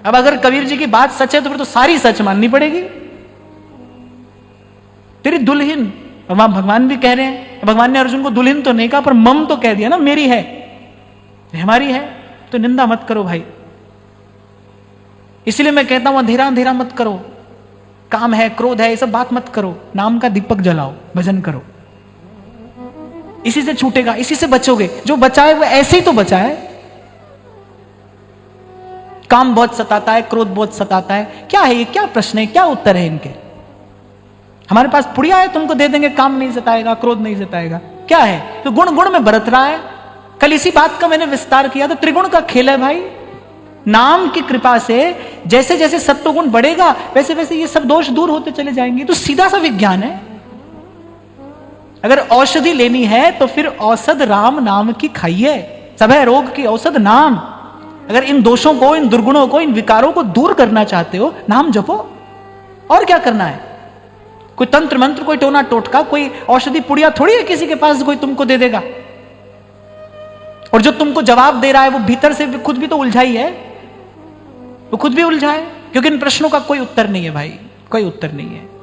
अब अगर कबीर जी की बात सच है तो फिर तो सारी सच माननी पड़ेगी। तेरी दुल्हन, और वहां भगवान भी कह रहे हैं, भगवान ने अर्जुन को दुल्हन तो नहीं कहा पर मम तो कह दिया ना, मेरी है, हमारी है, तो निंदा मत करो भाई। इसलिए मैं कहता हूं अंधेरा अंधेरा मत करो। काम है, क्रोध है, ये सब बात मत करो। नाम का दीपक जलाओ, भजन करो, इसी से छूटेगा, इसी से बचोगे। जो बचाए वो ऐसे ही तो बचाए। काम बहुत सताता है, क्रोध बहुत सताता है, क्या है ये, क्या प्रश्न है, क्या उत्तर है इनके? हमारे पास पुड़िया है, तुमको दे देंगे, काम नहीं सताएगा, क्रोध नहीं सताएगा, क्या है? तो गुण गुण में बरत रहा है। कल इसी बात का मैंने विस्तार किया था, त्रिगुण का खेल है भाई। नाम की कृपा से जैसे जैसे सत्वगुण बढ़ेगा वैसे वैसे ये सब दोष दूर होते चले जाएंगे। तो सीधा सा विज्ञान है। अगर औषधि लेनी है तो फिर औषध राम नाम की खाइए। सब है रोग की औषध नाम। अगर इन दोषों को, इन दुर्गुणों को, इन विकारों को दूर करना चाहते हो, नाम जपो। और क्या करना है? कोई तंत्र मंत्र, कोई टोना टोटका, कोई औषधि पुड़िया थोड़ी है किसी के पास कोई तुमको दे देगा। और जो तुमको जवाब दे रहा है वो भीतर से खुद भी तो उलझा ही है, वो खुद भी उलझा है। क्योंकि इन प्रश्नों का कोई उत्तर नहीं है भाई, कोई उत्तर नहीं है।